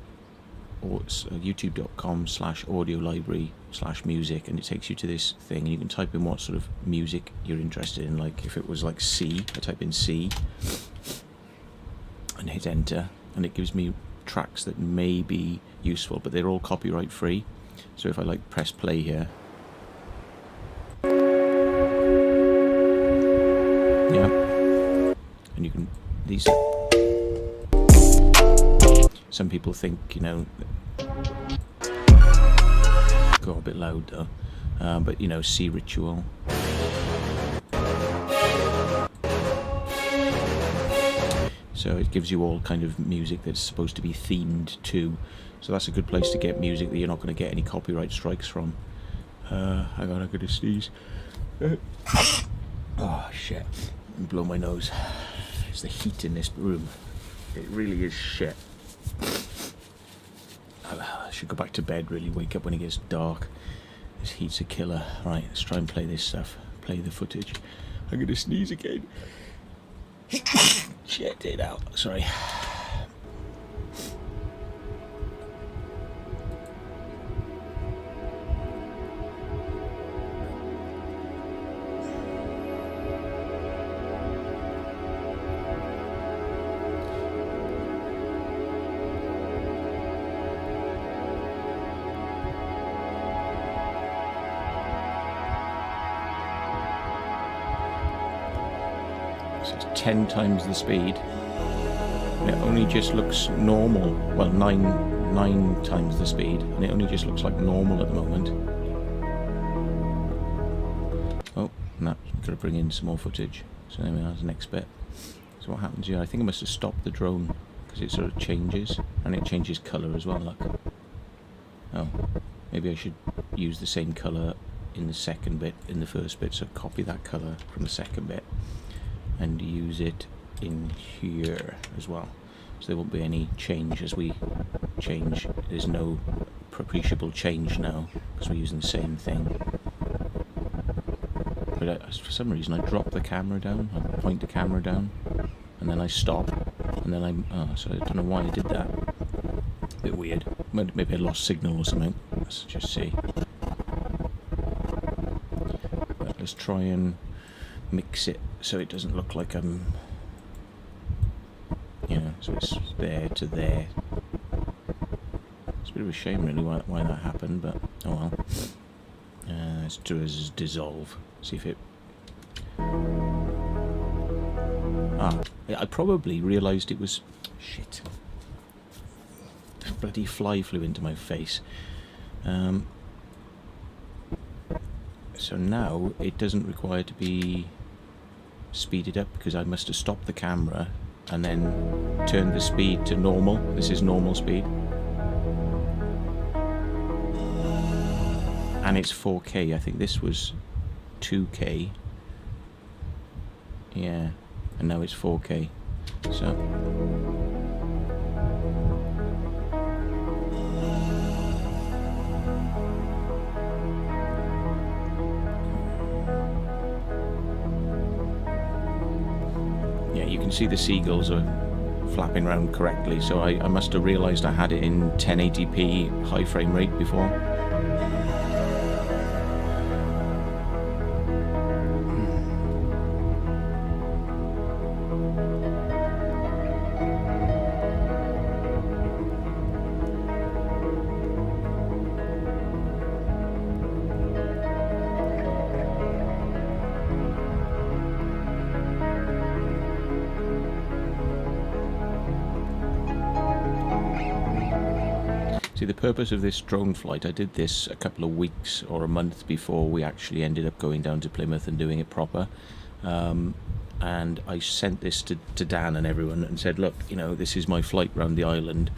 youtube.com/audio-library/music, and it takes you to this thing, and you can type in what sort of music you're interested in. Like if it was like C, I type in C and hit enter, and it gives me tracks that may be useful, but they're all copyright free. So if I like press play here, yeah, and you can, these, some people think, you know, got a bit loud though, but you know, C Ritual, so it gives you all kind of music that's supposed to be themed to, so that's a good place to get music that you're not going to get any copyright strikes from. Hang on, I'm going to sneeze. Oh shit, blow my nose. It's the heat in this room. It really is shit. I should go back to bed, really wake up when it gets dark. This heat's a killer. Right, let's try and play this stuff. Play the footage. I'm gonna sneeze again. Shit it out, sorry. So it's 10 times the speed. And it only just looks normal. Well, nine times the speed, and it only just looks like normal at the moment. Oh, no, I've got to bring in some more footage. So there we are, the next bit. So what happens here? I think I must have stopped the drone because it sort of changes, and it changes colour as well. Look. Oh, maybe I should use the same colour in the second bit, in the first bit. So copy that colour from the second bit and use it in here as well. So there won't be any change as we change. There's no appreciable change now because we're using the same thing. But for some reason I drop the camera down, I point the camera down, and then I stop, and then so I don't know why I did that. A bit weird. Maybe I lost signal or something. Let's just see. But let's try and mix it so it doesn't look like I'm, so it's there to there. It's a bit of a shame really why that happened, but oh well. Let's do as dissolve. See if it. I probably realised it was shit. A bloody fly flew into my face. So now it doesn't require to be speeded up because I must have stopped the camera and then turned the speed to normal. This is normal speed. And it's 4K. I think this was 2K. Yeah. And now it's 4K. So yeah, you can see the seagulls are flapping around correctly, so I must have realised I had it in 1080p high frame rate before. See, the purpose of this drone flight, I did this a couple of weeks or a month before we actually ended up going down to Plymouth and doing it proper. And I sent this to Dan and everyone and said, look, this is my flight around the island,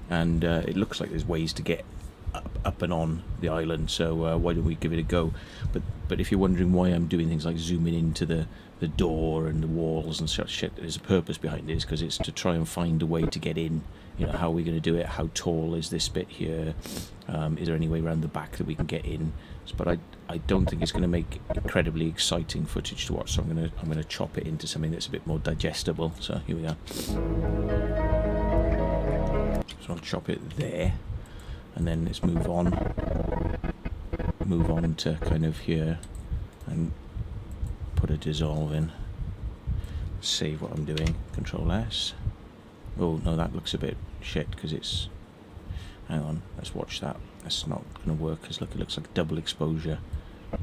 and it looks like there's ways to get up and on the island, so why don't we give it a go? But if you're wondering why I'm doing things like zooming into the door and the walls and such shit, there's a purpose behind this, because it's to try and find a way to get in. How are we going to do it? How tall is this bit here? Is there any way around the back that we can get in? But I don't think it's going to make incredibly exciting footage to watch, so I'm going to chop it into something that's a bit more digestible. So here we are. So I'll chop it there, and then let's move on to kind of here and put a dissolve in. Save what I'm doing. Control S. Oh no, that looks a bit shit because it's. Hang on, let's watch that. That's not going to work because look, it looks like double exposure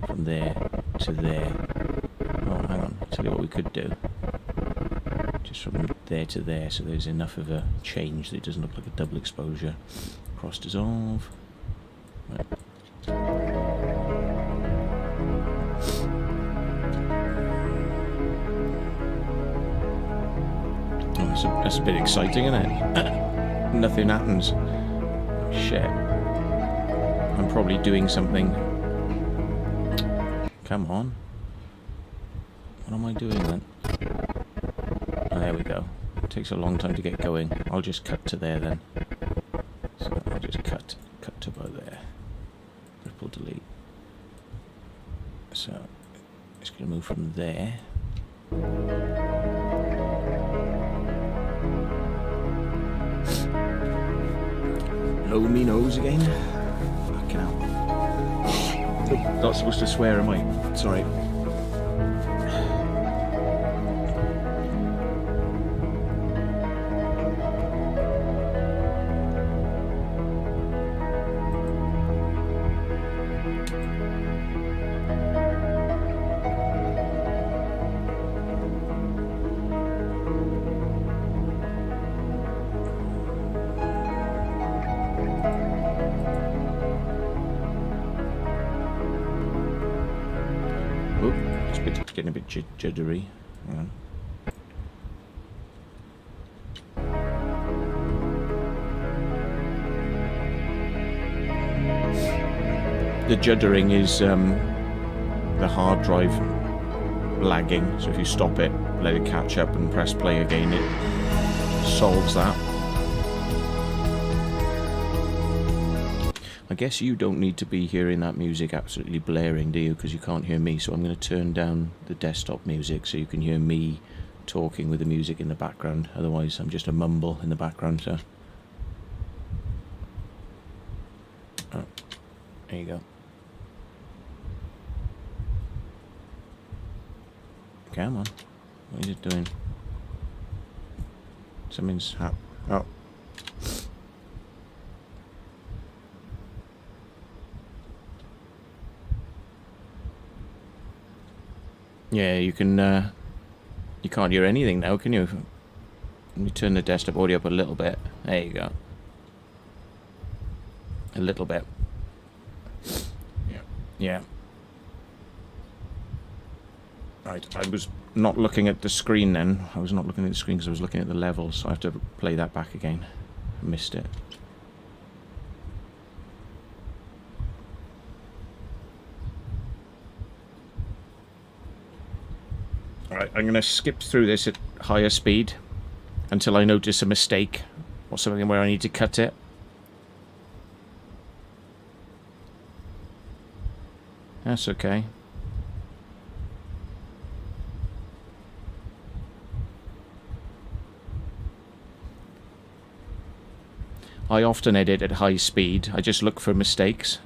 from there to there. Oh, hang on, I'll tell you what we could do. Just from there to there, so there's enough of a change that it doesn't look like a double exposure. Cross dissolve. Right. Oh, that's a bit exciting, isn't it? Nothing happens. Shit. I'm probably doing something. Come on. What am I doing then? Oh, there we go. It takes a long time to get going. I'll just cut to there then. So I'll just cut to about there. Ripple delete. So it's going to move from there. Blow me nose again. Fucking hell. Not supposed to swear, am I? Sorry. It's getting a bit juddery. Hang on. The juddering is the hard drive lagging, so if you stop it, let it catch up and press play again, it solves that. I guess you don't need to be hearing that music absolutely blaring, do you? Because you can't hear me, so I'm going to turn down the desktop music so you can hear me talking with the music in the background. Otherwise, I'm just a mumble in the background, so... Oh, there you go. Come on. What is it doing? Something's happened. Oh. Yeah, you can, you can't hear anything now, can you? Let me turn the desktop audio up a little bit. There you go. A little bit. Yeah. Yeah. Right, I was not looking at the screen then. I was not looking at the screen because I was looking at the levels, so I have to play that back again. I missed it. Alright, I'm going to skip through this at higher speed until I notice a mistake or something where I need to cut it. That's okay. I often edit at high speed. I just look for mistakes.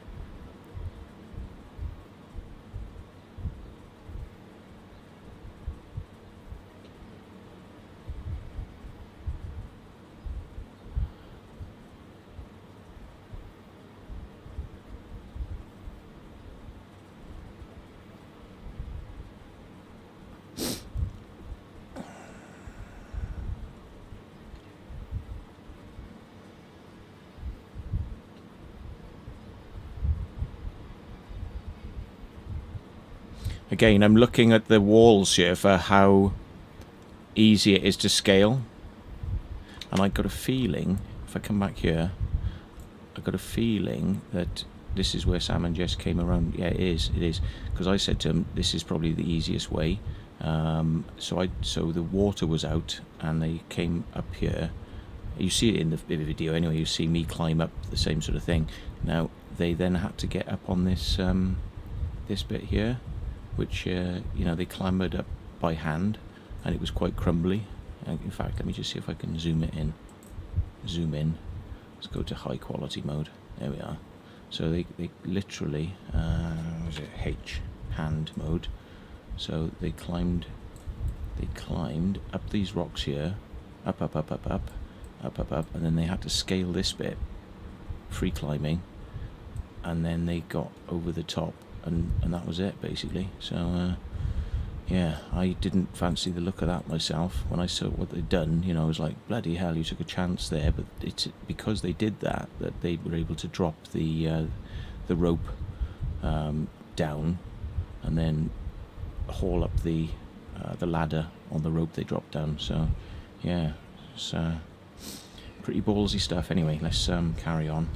Again, I'm looking at the walls here for how easy it is to scale. And I got a feeling, if I come back here, I got a feeling that this is where Sam and Jess came around. Yeah, it is. Because I said to them, this is probably the easiest way. So the water was out and they came up here. You see it in the video anyway, you see me climb up the same sort of thing. Now, they then had to get up on this, this bit here, which, you know, they clambered up by hand, and it was quite crumbly. In fact, let me just see if I can zoom it in. Zoom in. Let's go to high quality mode. There we are. So they literally, what is it, H, hand mode. So they climbed up these rocks here, up, and then they had to scale this bit, free climbing, and then they got over the top. And that was it, basically. So, yeah, I didn't fancy the look of that myself. When I saw what they'd done, you know, I was like, bloody hell, you took a chance there. But it's because they did that they were able to drop the rope down, and then haul up the ladder on the rope they dropped down. So, yeah, it's pretty ballsy stuff. Anyway, let's carry on.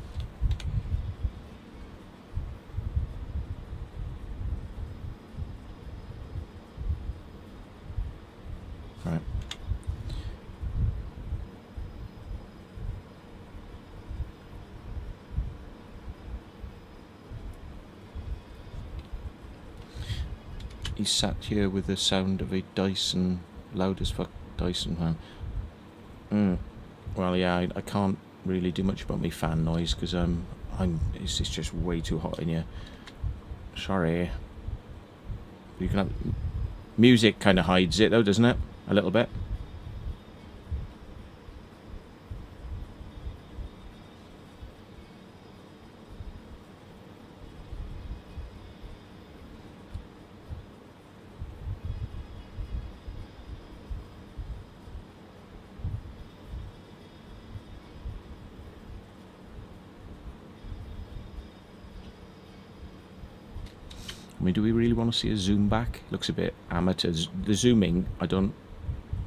He's sat here with the sound of a Dyson, loud as fuck Dyson fan. Well, yeah, I can't really do much about my fan noise because it's just way too hot in here. Sorry. You can have music kind of hides it though, doesn't it? A little bit. I mean, do we really want to see a zoom back? Looks a bit amateur. The zooming, I don't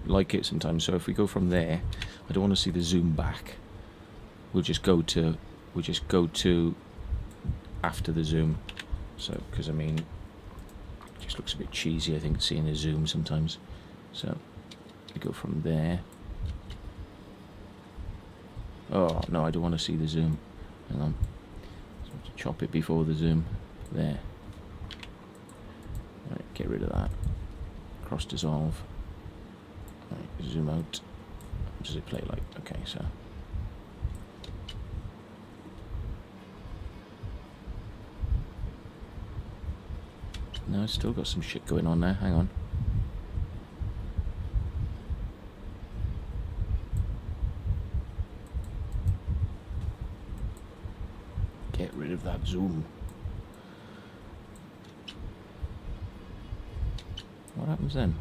like it sometimes. So if we go from there, I don't want to see the zoom back. We'll just go to after the zoom. So because I mean, it just looks a bit cheesy, I think, seeing a zoom sometimes. So we go from there. Oh no, I don't want to see the zoom. Hang on. So chop it before the zoom. There. Right, get rid of that. Cross dissolve. Right, zoom out. What does it play like? Okay, so. No, it's still got some shit going on there. Hang on. Get rid of that zoom. What happens then?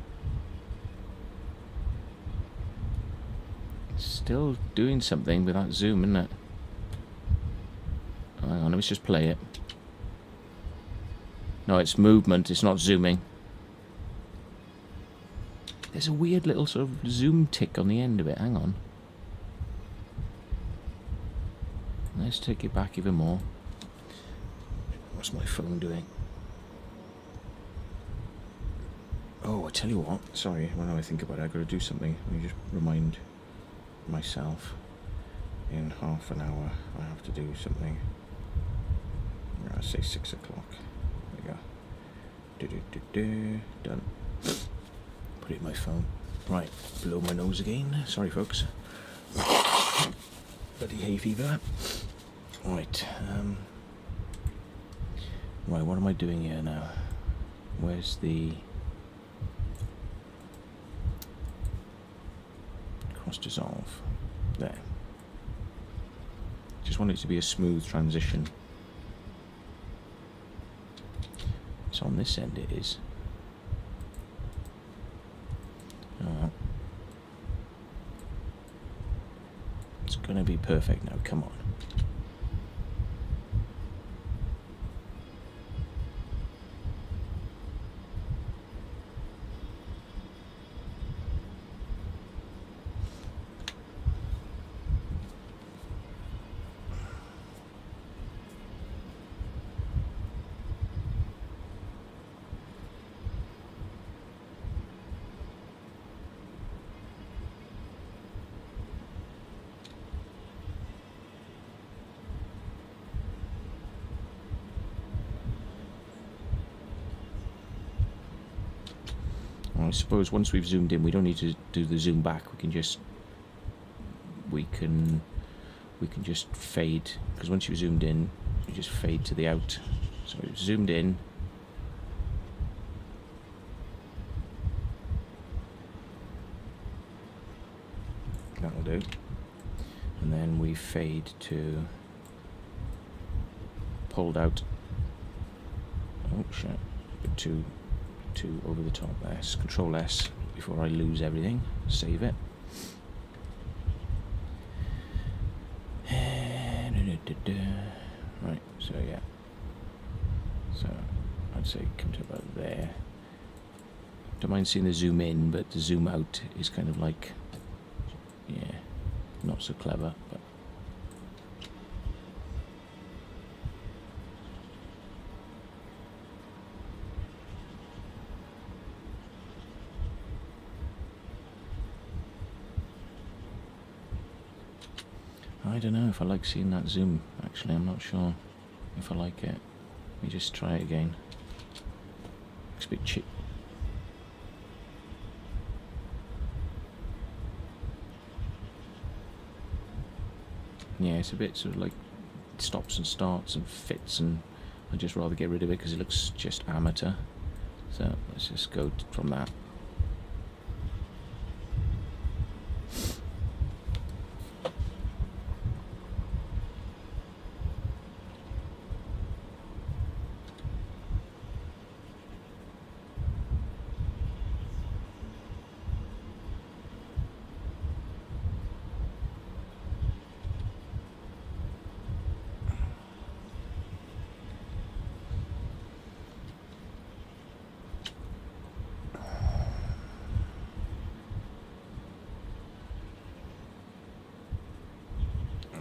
It's still doing something with that zoom, isn't it? Hang on, let's just play it. No, it's movement, it's not zooming. There's a weird little sort of zoom tick on the end of it, hang on. Let's take it back even more. What's my phone doing? Oh, I tell you what, sorry, when I think about it, I've got to do something. Let me just remind myself. In half an hour, I have to do something. I say 6 o'clock. There we go. Done. Put it in my phone. Right, blow my nose again. Sorry, folks. Bloody hay fever. Right, right, what am I doing here now? Where's the... cross dissolve? There. Just want it to be a smooth transition. So on this end it is. It's going to be perfect now, come on. I suppose once we've zoomed in, we don't need to do the zoom back. We can just fade, because once you've zoomed in, you just fade to the out. So we've zoomed in. That'll do. And then we fade to pulled out. Oh shit! To over the top there. Control S before I lose everything. Save it. Right, so yeah. So I'd say come to about there. Don't mind seeing the zoom in, but the zoom out is kind of like, yeah, not so clever, but I don't know if I like seeing that zoom, actually. I'm not sure if I like it. Let me just try it again. Looks a bit yeah, it's a bit sort of like it stops and starts and fits, and I'd just rather get rid of it because it looks just amateur. So let's just go from that.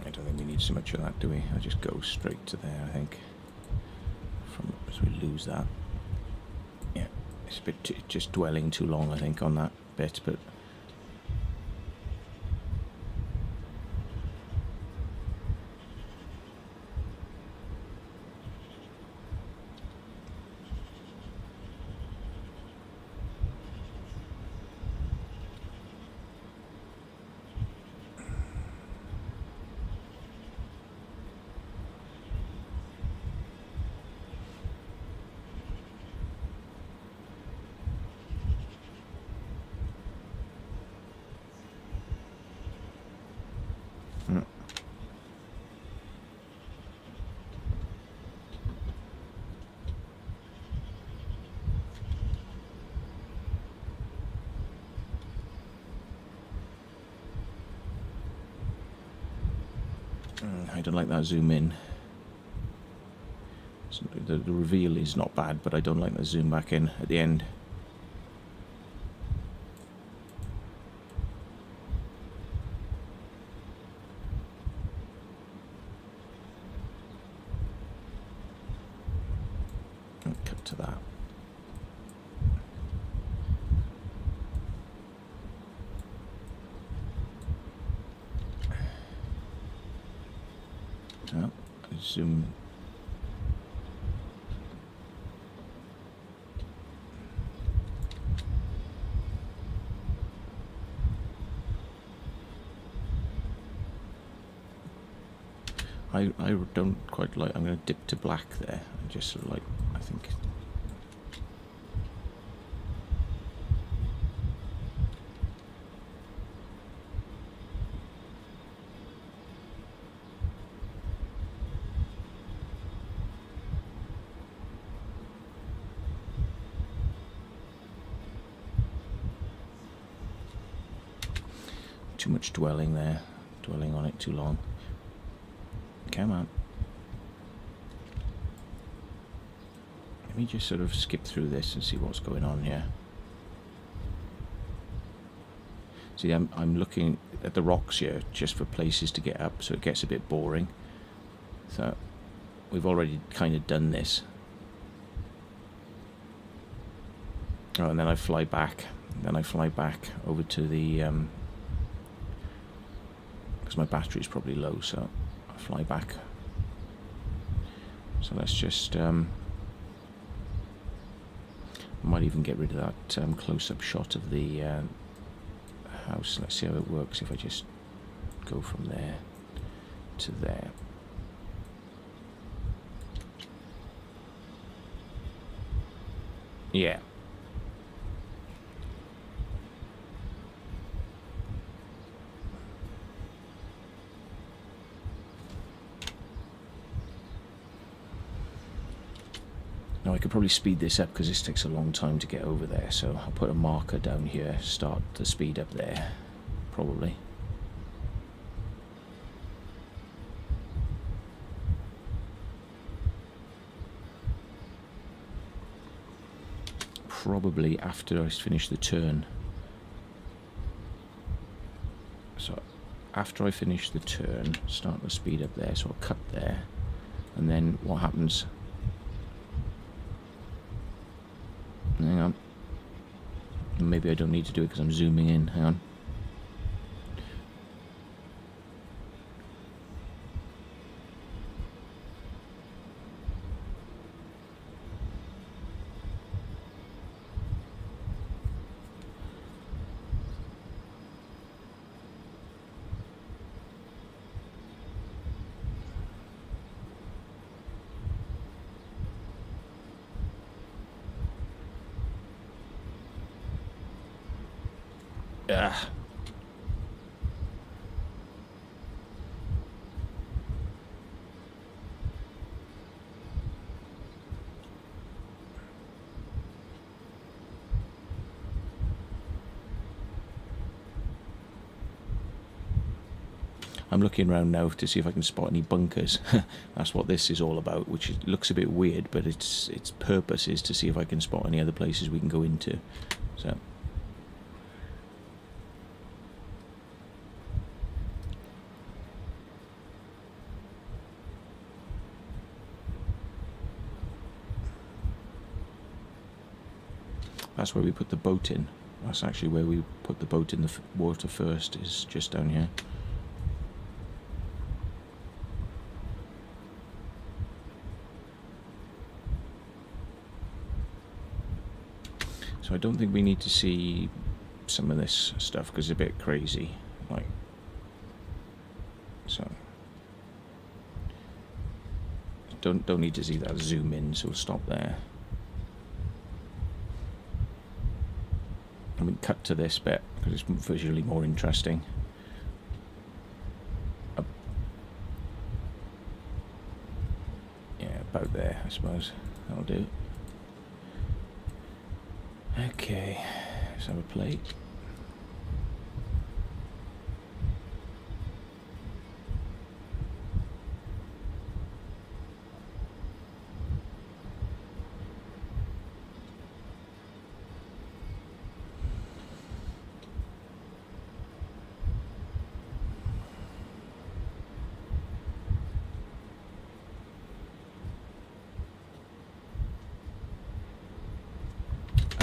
I don't think we need so much of that, do we? I'll just go straight to there, I think. So we lose that. Yeah, it's a bit just dwelling too long, I think, on that bit, but I don't like that zoom in. The reveal is not bad, but I don't like the zoom back in at the end. And cut to that. Oh, zoom. I don't quite like. I'm going to dip to black there and just sort of like, I think. Too much dwelling there, dwelling on it too long. Come on. Let me just sort of skip through this and see what's going on here. See, I'm looking at the rocks here just for places to get up, so it gets a bit boring. So we've already kind of done this. Oh, and then I fly back. Then I fly back over to the because my battery is probably low, so I fly back. So let's just might even get rid of that close-up shot of the house. Let's see how it works if I just go from there to there. Yeah. Now I could probably speed this up because this takes a long time to get over there, so I'll put a marker down here, start the speed up there, probably. Probably after I finish the turn. So after I finish the turn, start the speed up there, so I'll cut there, and then what happens? Hang on. Maybe I don't need to do it because I'm zooming in. Hang on. Ah. I'm looking around now to see if I can spot any bunkers. That's what this is all about, which looks a bit weird, but its purpose is to see if I can spot any other places we can go into. So that's where we put the boat in. That's actually where we put the boat in the water first, is just down here. So I don't think we need to see some of this stuff because it's a bit crazy. Like, so don't need to see that zoom in, so we'll stop there. And we cut to this bit because it's visually more interesting. Yeah, about there, I suppose. That'll do. Okay, let's have a plate.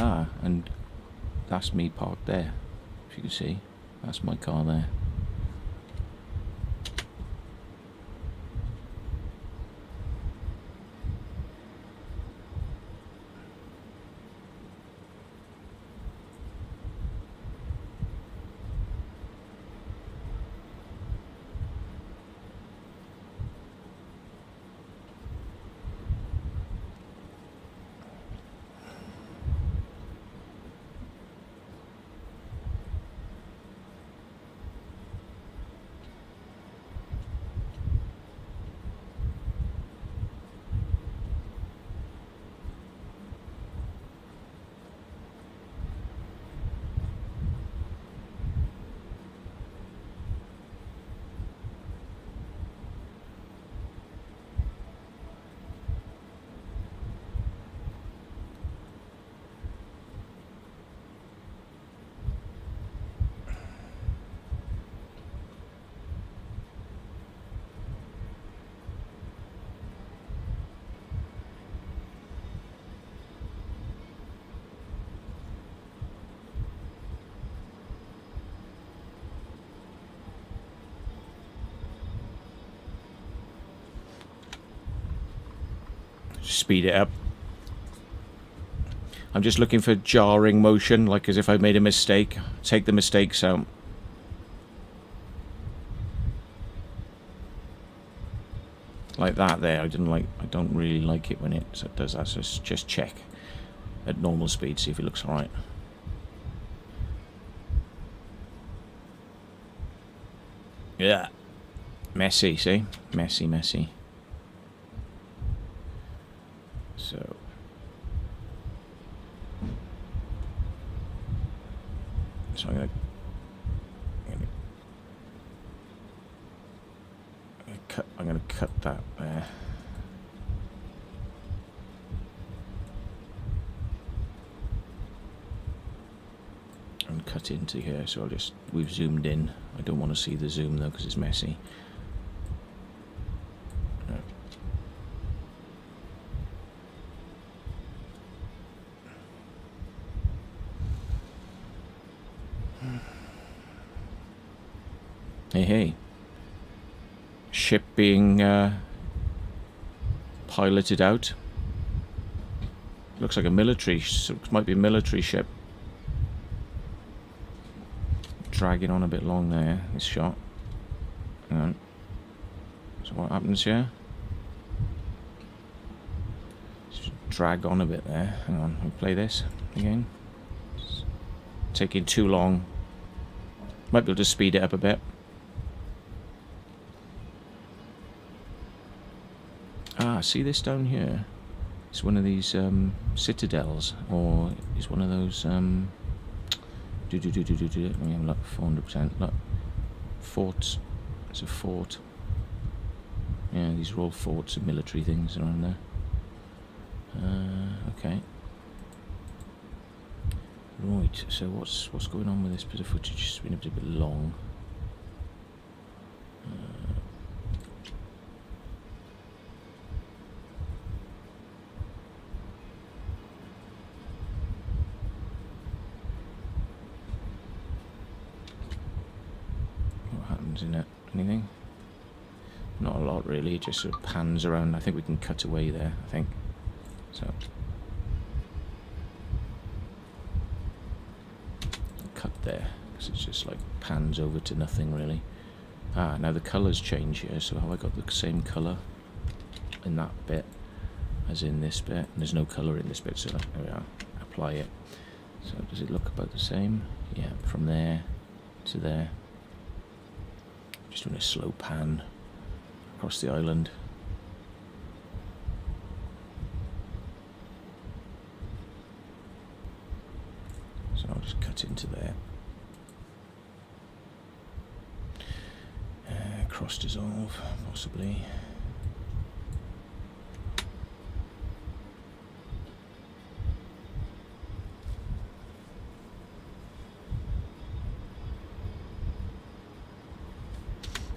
Ah, and that's me parked there, if you can see. That's my car there. Speed it up. I'm just looking for jarring motion, like as if I made a mistake. Take the mistakes out. Like that there. I don't really like it when it does that. So just check at normal speed, see if it looks alright. Yeah. Messy, see? Messy, messy. So I'm gonna cut that there. And cut into here, so we've zoomed in. I don't want to see the zoom though because it's messy. Hey, hey. Ship being piloted out. Looks like a military, so it might be a military ship. Dragging on a bit long there, this shot. Hang on. So what happens here? Just drag on a bit there. Hang on, we'll play this again. It's taking too long. Might be able to speed it up a bit. Ah, see this down here? It's one of these citadels, or it's one of those let me have a look. 400%. Look, forts. It's a fort. Yeah, these are all forts and military things around there. Okay. Right. So what's going on with this bit of footage? It's been a bit long. What happens in it? Anything? Not a lot really, it just sort of pans around. I think we can cut away there, I think. So cut there, because it's just like pans over to nothing really. Ah, now the colours change here, so have I got the same colour in that bit as in this bit? And there's no colour in this bit, so there we are. Apply it. So does it look about the same? Yeah, from there to there. Just doing a slow pan across the island. So I'll just cut into there. Cross dissolve, possibly.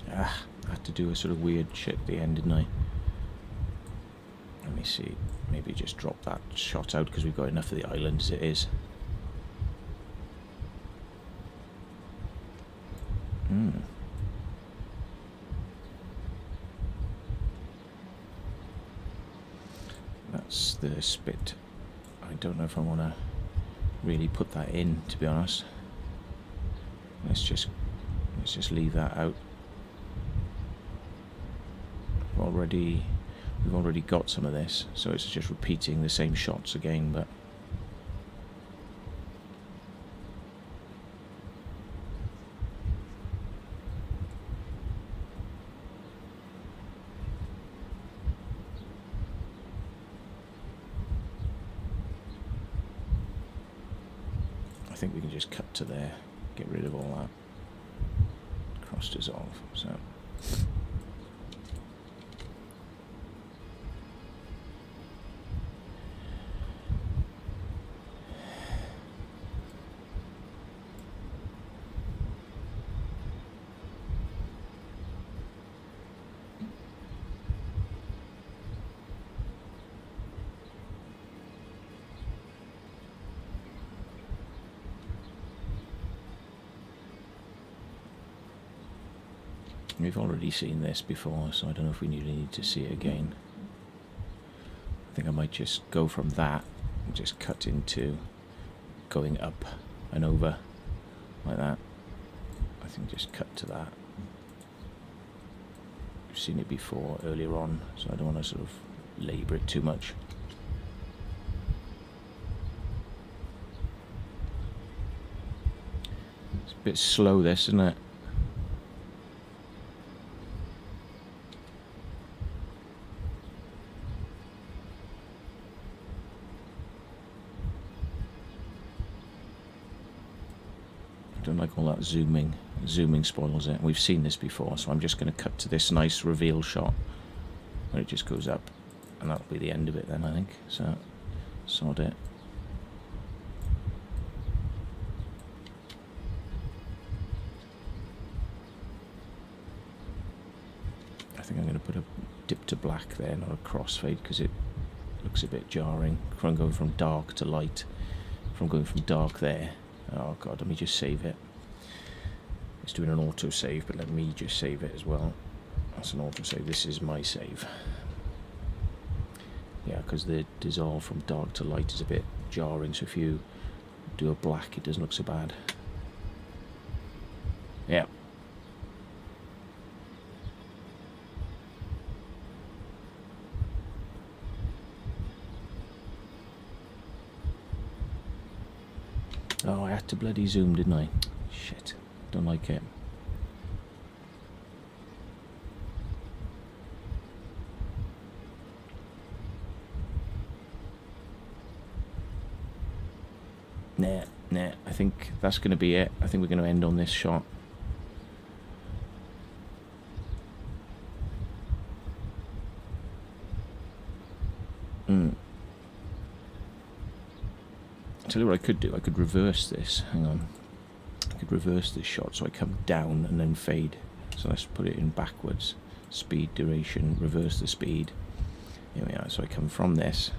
I had to do a sort of weird shit at the end, didn't I? Let me see. Maybe just drop that shot out because we've got enough of the island as it is. That's the spit. I don't know if I want to really put that in, to be honest. Let's just leave that out. We've already got some of this, so it's just repeating the same shots again, but I think we can just cut to there, get rid of all that. Cross dissolve. So we've already seen this before, so I don't know if we need to see it again. I think I might just go from that and just cut into going up and over like that. I think just cut to that. We've seen it before earlier on, so I don't want to sort of labour it too much. It's a bit slow this, isn't it? I don't like all that zooming. Zooming spoils it. We've seen this before, so I'm just going to cut to this nice reveal shot where it just goes up, and that'll be the end of it then, I think. So, sod it. I think I'm going to put a dip to black there, not a crossfade, because it looks a bit jarring from going from dark to light, from going from dark there. Oh god, let me just save it. It's doing an auto save, but let me just save it as well. That's an auto save. This is my save. Yeah, because the dissolve from dark to light is a bit jarring, so if you do a black, it doesn't look so bad. Yeah. Oh, I had to bloody zoom, didn't I? Shit. Don't like it. Nah, I think that's going to be it. I think we're going to end on this shot. Tell you what I could do. I could reverse this. Hang on. I could reverse this shot so I come down and then fade. So let's put it in backwards. Speed, duration, reverse the speed. Here we are. So I come from this.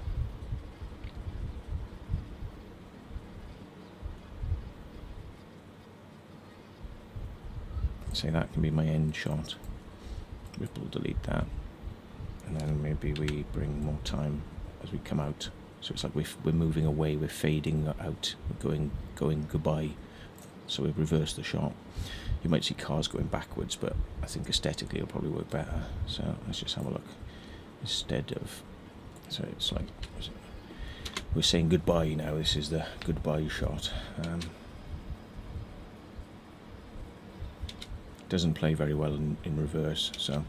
Say that can be my end shot. Ripple, delete that. And then maybe we bring more time as we come out. So it's like we're moving away, we're fading out, we're going goodbye. So we reverse the shot. You might see cars going backwards, but I think aesthetically it'll probably work better. So let's just have a look. Instead of, so it's like we're saying goodbye now. This is the goodbye shot. Doesn't play very well in reverse, so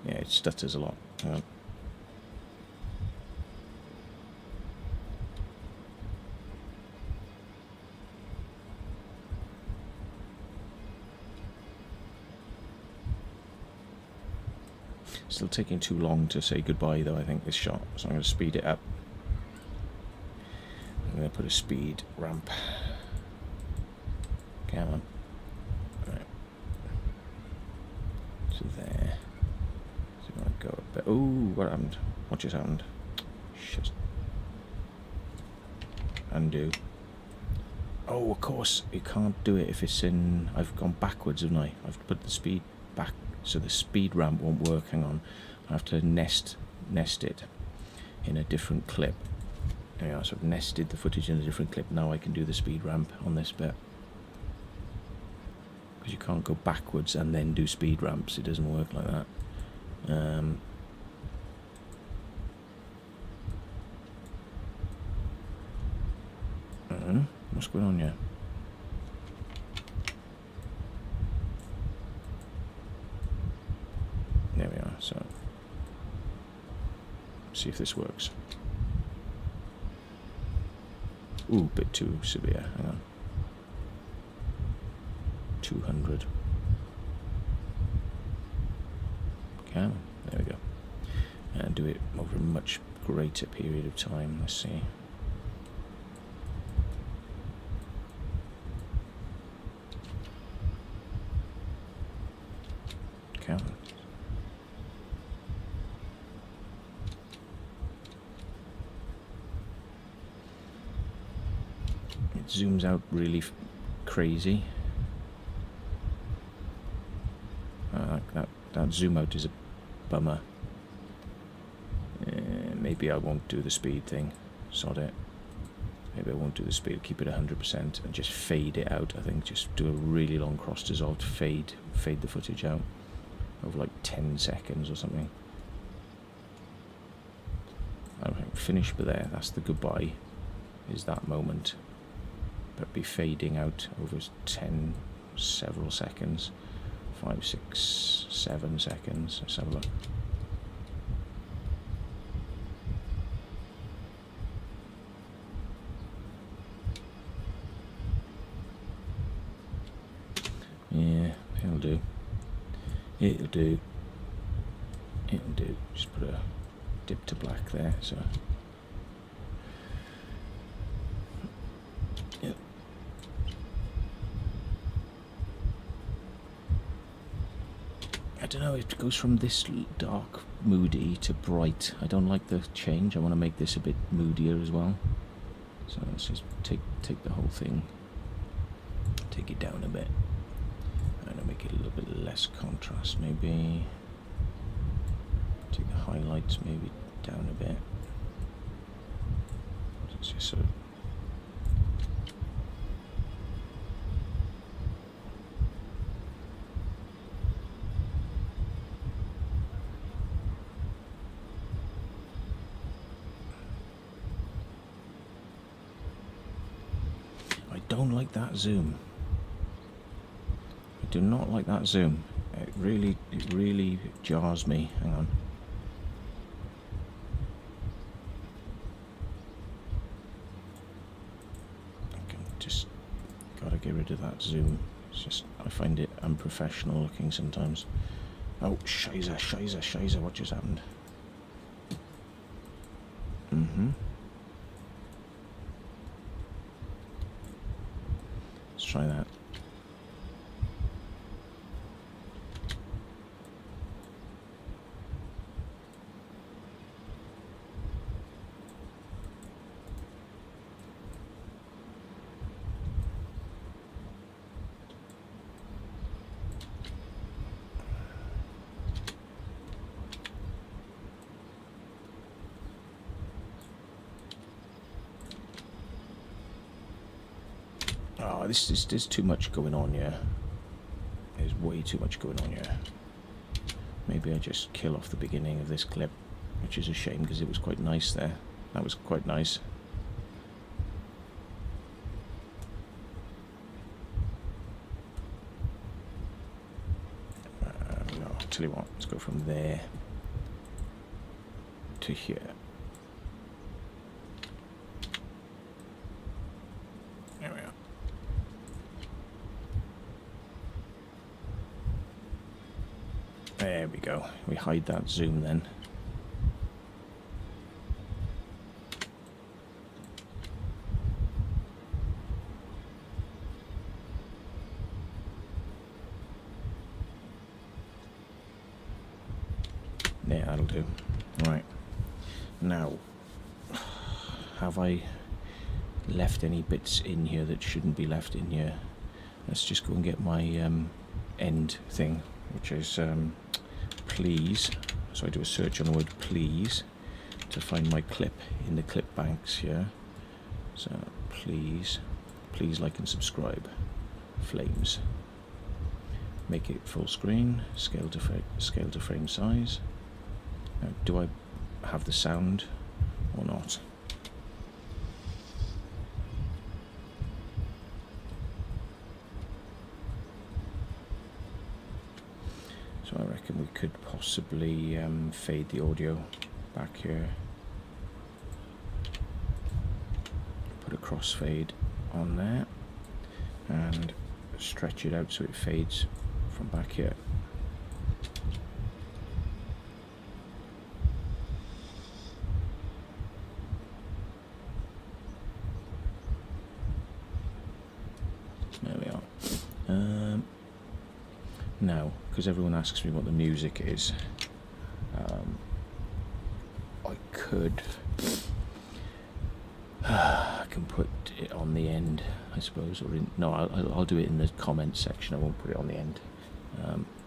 yeah, it stutters a lot. Still taking too long to say goodbye though, I think, this shot, so I'm going to speed it up. I'm going to put a speed ramp. Come on. Right. So there. So I'm going to go a bit. Ooh, what happened? What just happened? Shit. Undo. Oh, of course, you can't do it if it's in... I've gone backwards, haven't I? I've put the speed back, so the speed ramp won't work. Hang on. I have to nest it in a different clip. There we are, so I've nested the footage in a different clip. Now I can do the speed ramp on this bit. Because you can't go backwards and then do speed ramps. It doesn't work like that. What's going on here? There we are. So, see if this works. Ooh, bit too severe. Hang on. 200. Okay, there we go. And do it over a much greater period of time. Let's see. Okay. It zooms out really crazy. That zoom out is a bummer. Maybe I won't do the speed thing. Sod it. Maybe I won't do the speed. Keep it 100% and just fade it out. I think just do a really long cross dissolve to fade the footage out over like 10 seconds or something. Okay, finish, but there. That's the goodbye. Is that moment, but be fading out over several seconds. 5, 6, 7 seconds. Let's have a look. Yeah, it'll do. It'll do. It'll do. Just put a dip to black there, so. Yep. I don't know, it goes from this dark, moody to bright. I don't like the change. I want to make this a bit moodier as well. So let's just take the whole thing, take it down a bit. I'm going to make it a little bit less contrast, maybe. Take the highlights maybe down a bit. It's just sort of. don't like that zoom. I do not like that zoom. It really jars me. Hang on. I can just gotta get rid of that zoom. It's just, I find it unprofessional looking sometimes. Oh, shizer, what just happened? Let's try that. Oh, there's too much going on here. There's way too much going on here. Maybe I just kill off the beginning of this clip, which is a shame because it was quite nice there. That was quite nice. No, I'll tell you what, let's go from there to here. There we are. There we go. We hide that zoom then. Yeah, that'll do. Right. Now, have I left any bits in here that shouldn't be left in here? Let's just go and get my end thing, which is please. So I do a search on the word please to find my clip in the clip banks here. So please like and subscribe. Flames. Make it full screen, scale to frame size. Now, do I have the sound or not? So I reckon we could possibly fade the audio back here. Put a crossfade on there and stretch it out so it fades from back here. There we are. Now, because everyone asks me what the music is, I can put it on the end, I suppose, or no, I'll do it in the comments section. I won't put it on the end.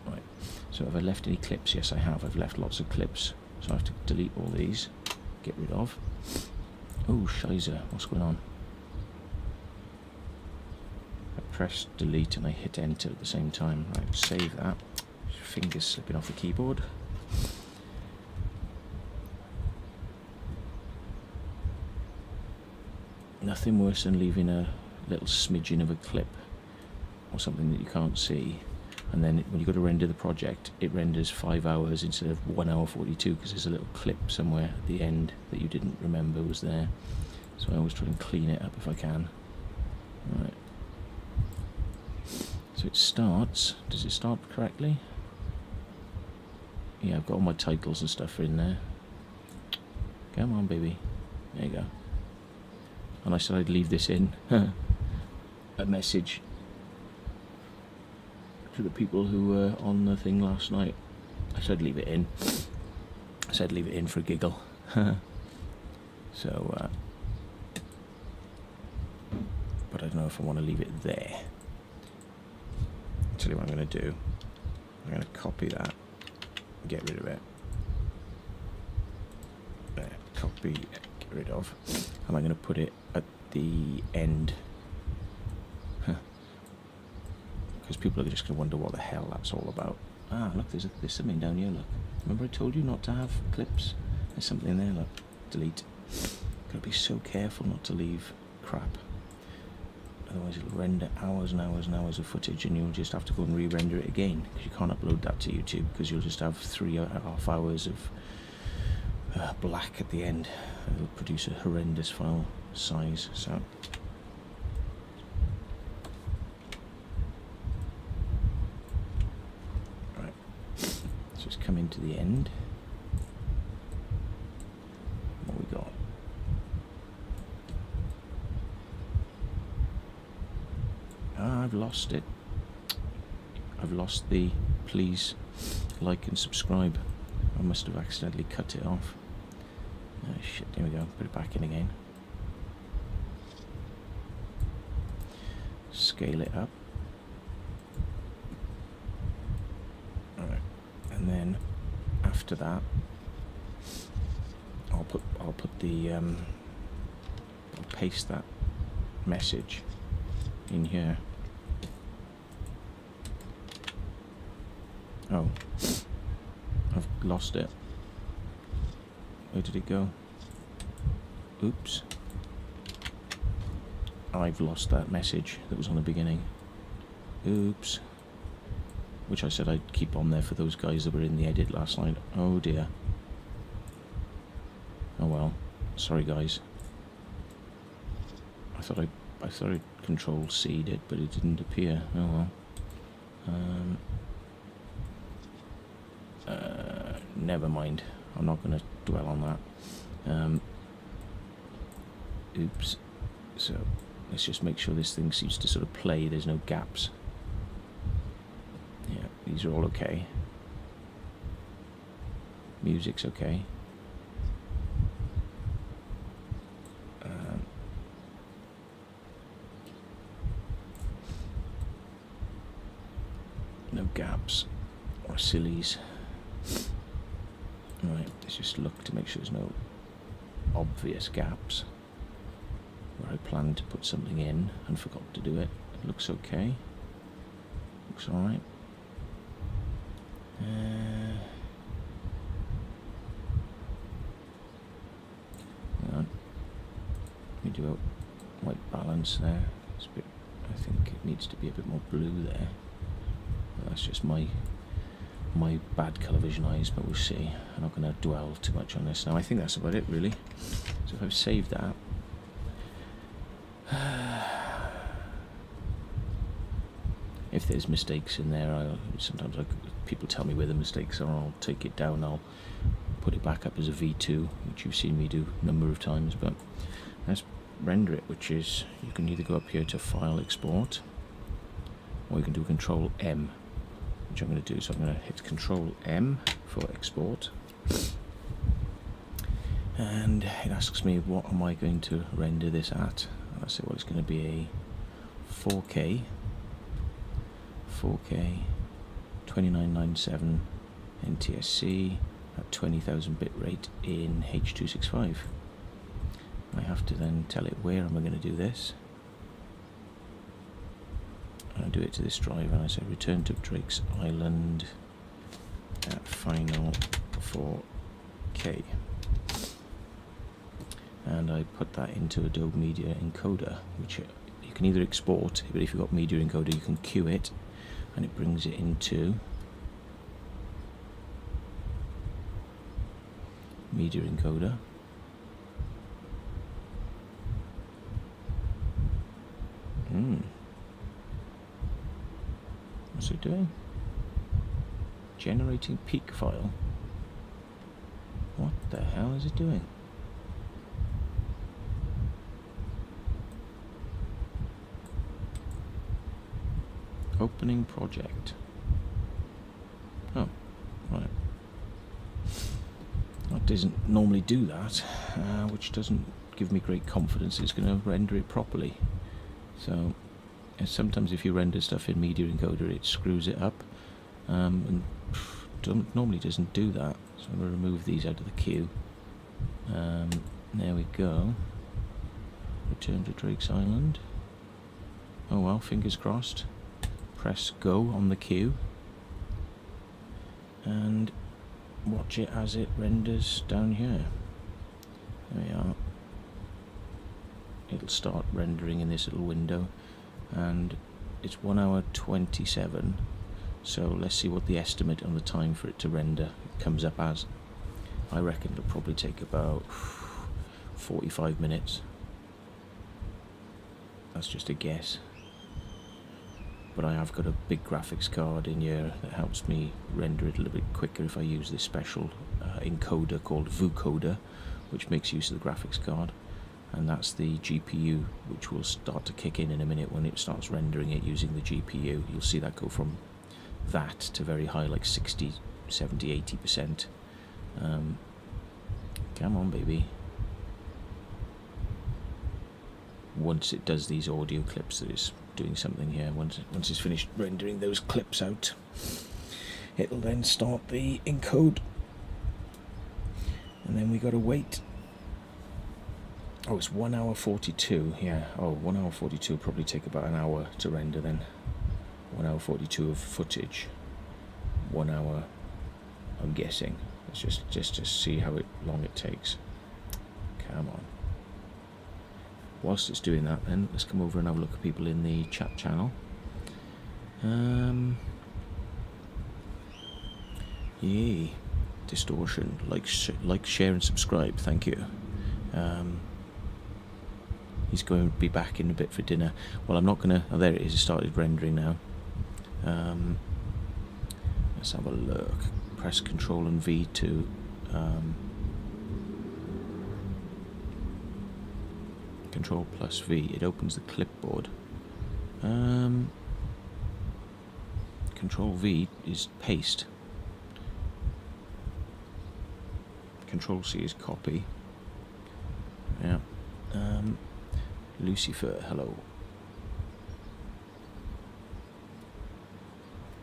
Right. So have I left any clips? Yes, I have. I've left lots of clips, so I have to delete all these, get rid of. Oh, shizer, what's going on? I press delete and I hit enter at the same time. Right, save that. Fingers slipping off the keyboard. Nothing worse than leaving a little smidgen of a clip or something that you can't see, and then when you go to render the project, it renders 5 hours instead of 1 hour 42 because there's a little clip somewhere at the end that you didn't remember was there. So I always try and clean it up if I can. Right. So it starts. Does it start correctly? Yeah, I've got all my titles and stuff in there. Come on, baby. There you go. And I said I'd leave this in. A message to the people who were on the thing last night. I said leave it in. I said leave it in for a giggle. So, but I don't know if I want to leave it there. I'll tell you what I'm going to do. I'm going to copy that. Get rid of it. There. Copy. Get rid of. And I'm going to put it at the end. Because people are just going to wonder what the hell that's all about. Ah, look, there's something down here, look. Remember I told you not to have clips? There's something in there, look. Delete. Gotta be so careful not to leave crap. otherwise it'll render hours and hours and hours of footage, and you'll just have to go and re-render it again, because you can't upload that to YouTube, because you'll just have 3.5 hours of black at the end. It'll produce a horrendous file size. So right, so it's coming to the end. What we got? I've lost it. I've lost the please like and subscribe. I must have accidentally cut it off. Oh shit, there we go. Put it back in again. Scale it up. Alright. And then after that I'll paste that message in here. Oh, I've lost it. Where did it go? Oops. I've lost that message that was on the beginning. Oops. Which I said I'd keep on there for those guys that were in the edit last night. Oh dear. Oh well. Sorry guys. I thought I'd Control C'd it, but it didn't appear. Oh well. Never mind. I'm not going to dwell on that. Oops. So let's just make sure this thing seems to sort of play. There's no gaps. Yeah, these are all okay. Music's okay. No gaps or sillies. Right, let's just look to make sure there's no obvious gaps where I planned to put something in and forgot to do it. It looks okay. Looks alright. Hang on. Let me do a white balance there. It's a bit, I think it needs to be a bit more blue there. Well, that's just my bad colour vision eyes, but we'll see. I'm not going to dwell too much on this now. I think that's about it really. So if I've saved that, if there's mistakes in there, sometimes people tell me where the mistakes are, I'll take it down, I'll put it back up as a V2, which you've seen me do a number of times. But let's render it, which is, you can either go up here to File, Export, or you can do Control M, which I'm going to do. So I'm going to hit Control M for export, and it asks me what am I going to render this at. And I say, well, it's going to be a 4K 2997 NTSC at 20,000 bit rate in H.265. I have to then tell it where am I going to do this. I do it to this drive, and I say return to Drake's Island at final 4K, and I put that into Adobe Media Encoder, which you can either export, but if you've got Media Encoder you can queue it, and it brings it into Media Encoder. What's it doing? Generating peak file. What the hell is it doing? Opening project. Oh, right. That doesn't normally do that, which doesn't give me great confidence it's going to render it properly. So sometimes if you render stuff in Media Encoder it screws it up, and normally doesn't do that. So I'm going to remove these out of the queue. There we go. Return to Drake's Island. Oh well, fingers crossed. Press go on the queue and watch it as it renders down here. There we are. It'll start rendering in this little window. and it's 1 hour 27. So let's see what the estimate on the time for it to render comes up as. I reckon it'll probably take about 45 minutes. That's just a guess. But I have got a big graphics card in here that helps me render it a little bit quicker if I use this special encoder called VuCoder, which makes use of the graphics card. And that's the GPU, which will start to kick in a minute when it starts rendering it using the GPU. You'll see that go from that to very high, like 60, 70, 80%. Come on, baby. Once it does these audio clips, that it's doing something here. Once it's finished rendering those clips out, it'll then start the encode, and then we got to wait. Oh, it's 1 hour 42. Yeah. Oh, 1 hour 42 will probably take about an hour to render then. 1 hour 42 of footage. 1 hour, I'm guessing. Let's just to see how long it takes. Come on. Whilst it's doing that, then let's come over and have a look at people in the chat channel. Yay, Distortion, like, share and subscribe. Thank you. He's going to be back in a bit for dinner. Well, I'm not gonna. Oh, there it is. It started rendering now. Let's have a look. Press Control and V to. Control plus V, it opens the clipboard. Control V is paste. Control C is copy. Yeah. Lucifer, hello.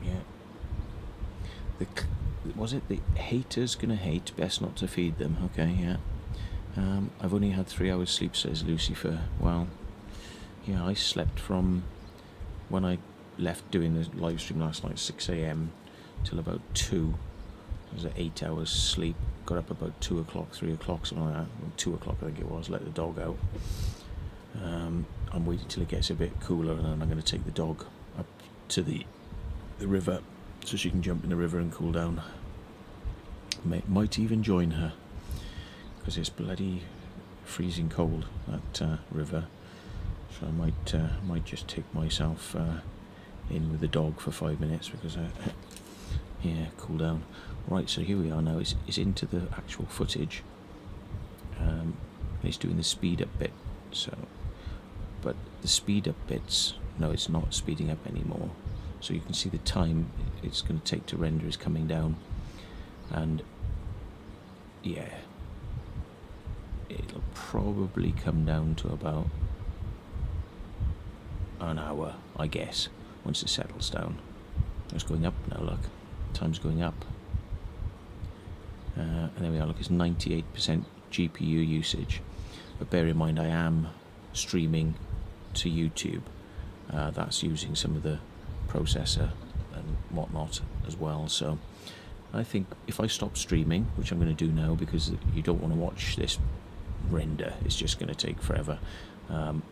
Yeah. Was it the haters gonna hate? Best not to feed them. Okay, yeah. I've only had 3 hours sleep, says Lucifer. Well, yeah, I slept from when I left doing the live stream last night, 6 a.m. till about 2. It was 8 hours sleep. Got up about 2 o'clock, 3 o'clock, something like that. 2 o'clock, I think it was. Let the dog out. I'm waiting till it gets a bit cooler, and then I'm going to take the dog up to the river so she can jump in the river and cool down. Might even join her, because it's bloody freezing cold, that river. So I might just take myself in with the dog for 5 minutes, because yeah, cool down. Right, so here we are now. It's into the actual footage. It's doing the speed up bit. So, but the speed up bits, no, it's not speeding up anymore. So you can see the time it's going to take to render is coming down, and yeah, it'll probably come down to about an hour, I guess, once it settles down. It's going up now, look. Time's going up. And there we are, look, it's 98% GPU usage. But bear in mind, I am streaming to YouTube. That's using some of the processor and whatnot as well. So I think if I stop streaming, which I'm going to do now, because you don't want to watch this render, it's just going to take forever.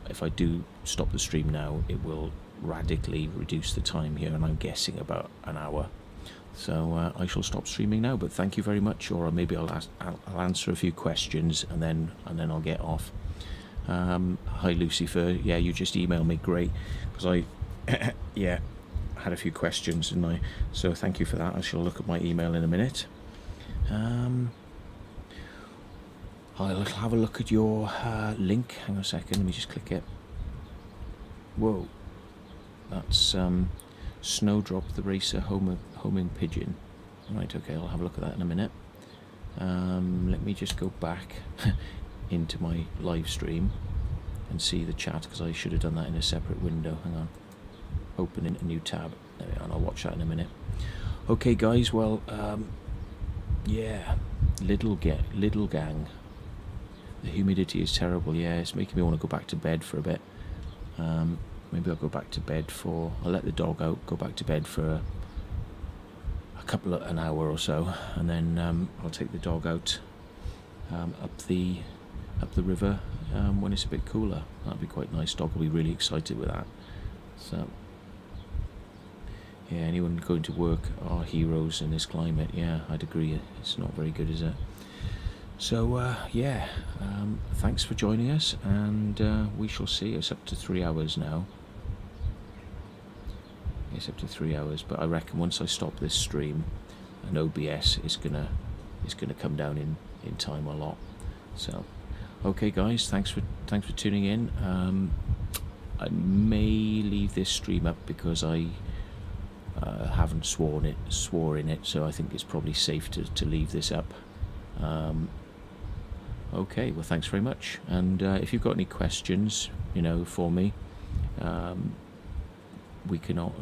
If I do stop the stream now, it will radically reduce the time here, and I'm guessing about an hour. So I shall stop streaming now, but thank you very much, or maybe I'll answer a few questions and then I'll get off. Hi Lucifer, yeah, you just emailed me, great, because I yeah, had a few questions, didn't I? So thank you for that. I shall look at my email in a minute. I'll have a look at your link. Hang on a second, let me just click it. Whoa, that's Snowdrop the Racer homing pigeon. Right, okay, I'll have a look at that in a minute. Let me just go back into my live stream and see the chat, because I should have done that in a separate window. Hang on, opening a new tab. There we are, and I'll watch that in a minute. Okay guys, well, yeah, little gang. The humidity is terrible. Yeah, it's making me want to go back to bed for a bit. Maybe I'll go back to bed I'll let the dog out, go back to bed for an hour or so, and then I'll take the dog out up the river when it's a bit cooler. That'd be quite nice. Dog will be really excited with that. So yeah, anyone going to work are heroes in this climate. Yeah, I'd agree. It's not very good, is it? So yeah, thanks for joining us, and we shall see. It's up to 3 hours now. It's up to 3 hours, but I reckon once I stop this stream, an OBS is gonna come down in time a lot. So okay guys, thanks for tuning in. I may leave this stream up because I haven't swore in it, so I think it's probably safe to leave this up. Okay, well thanks very much, and if you've got any questions, for me, we can all,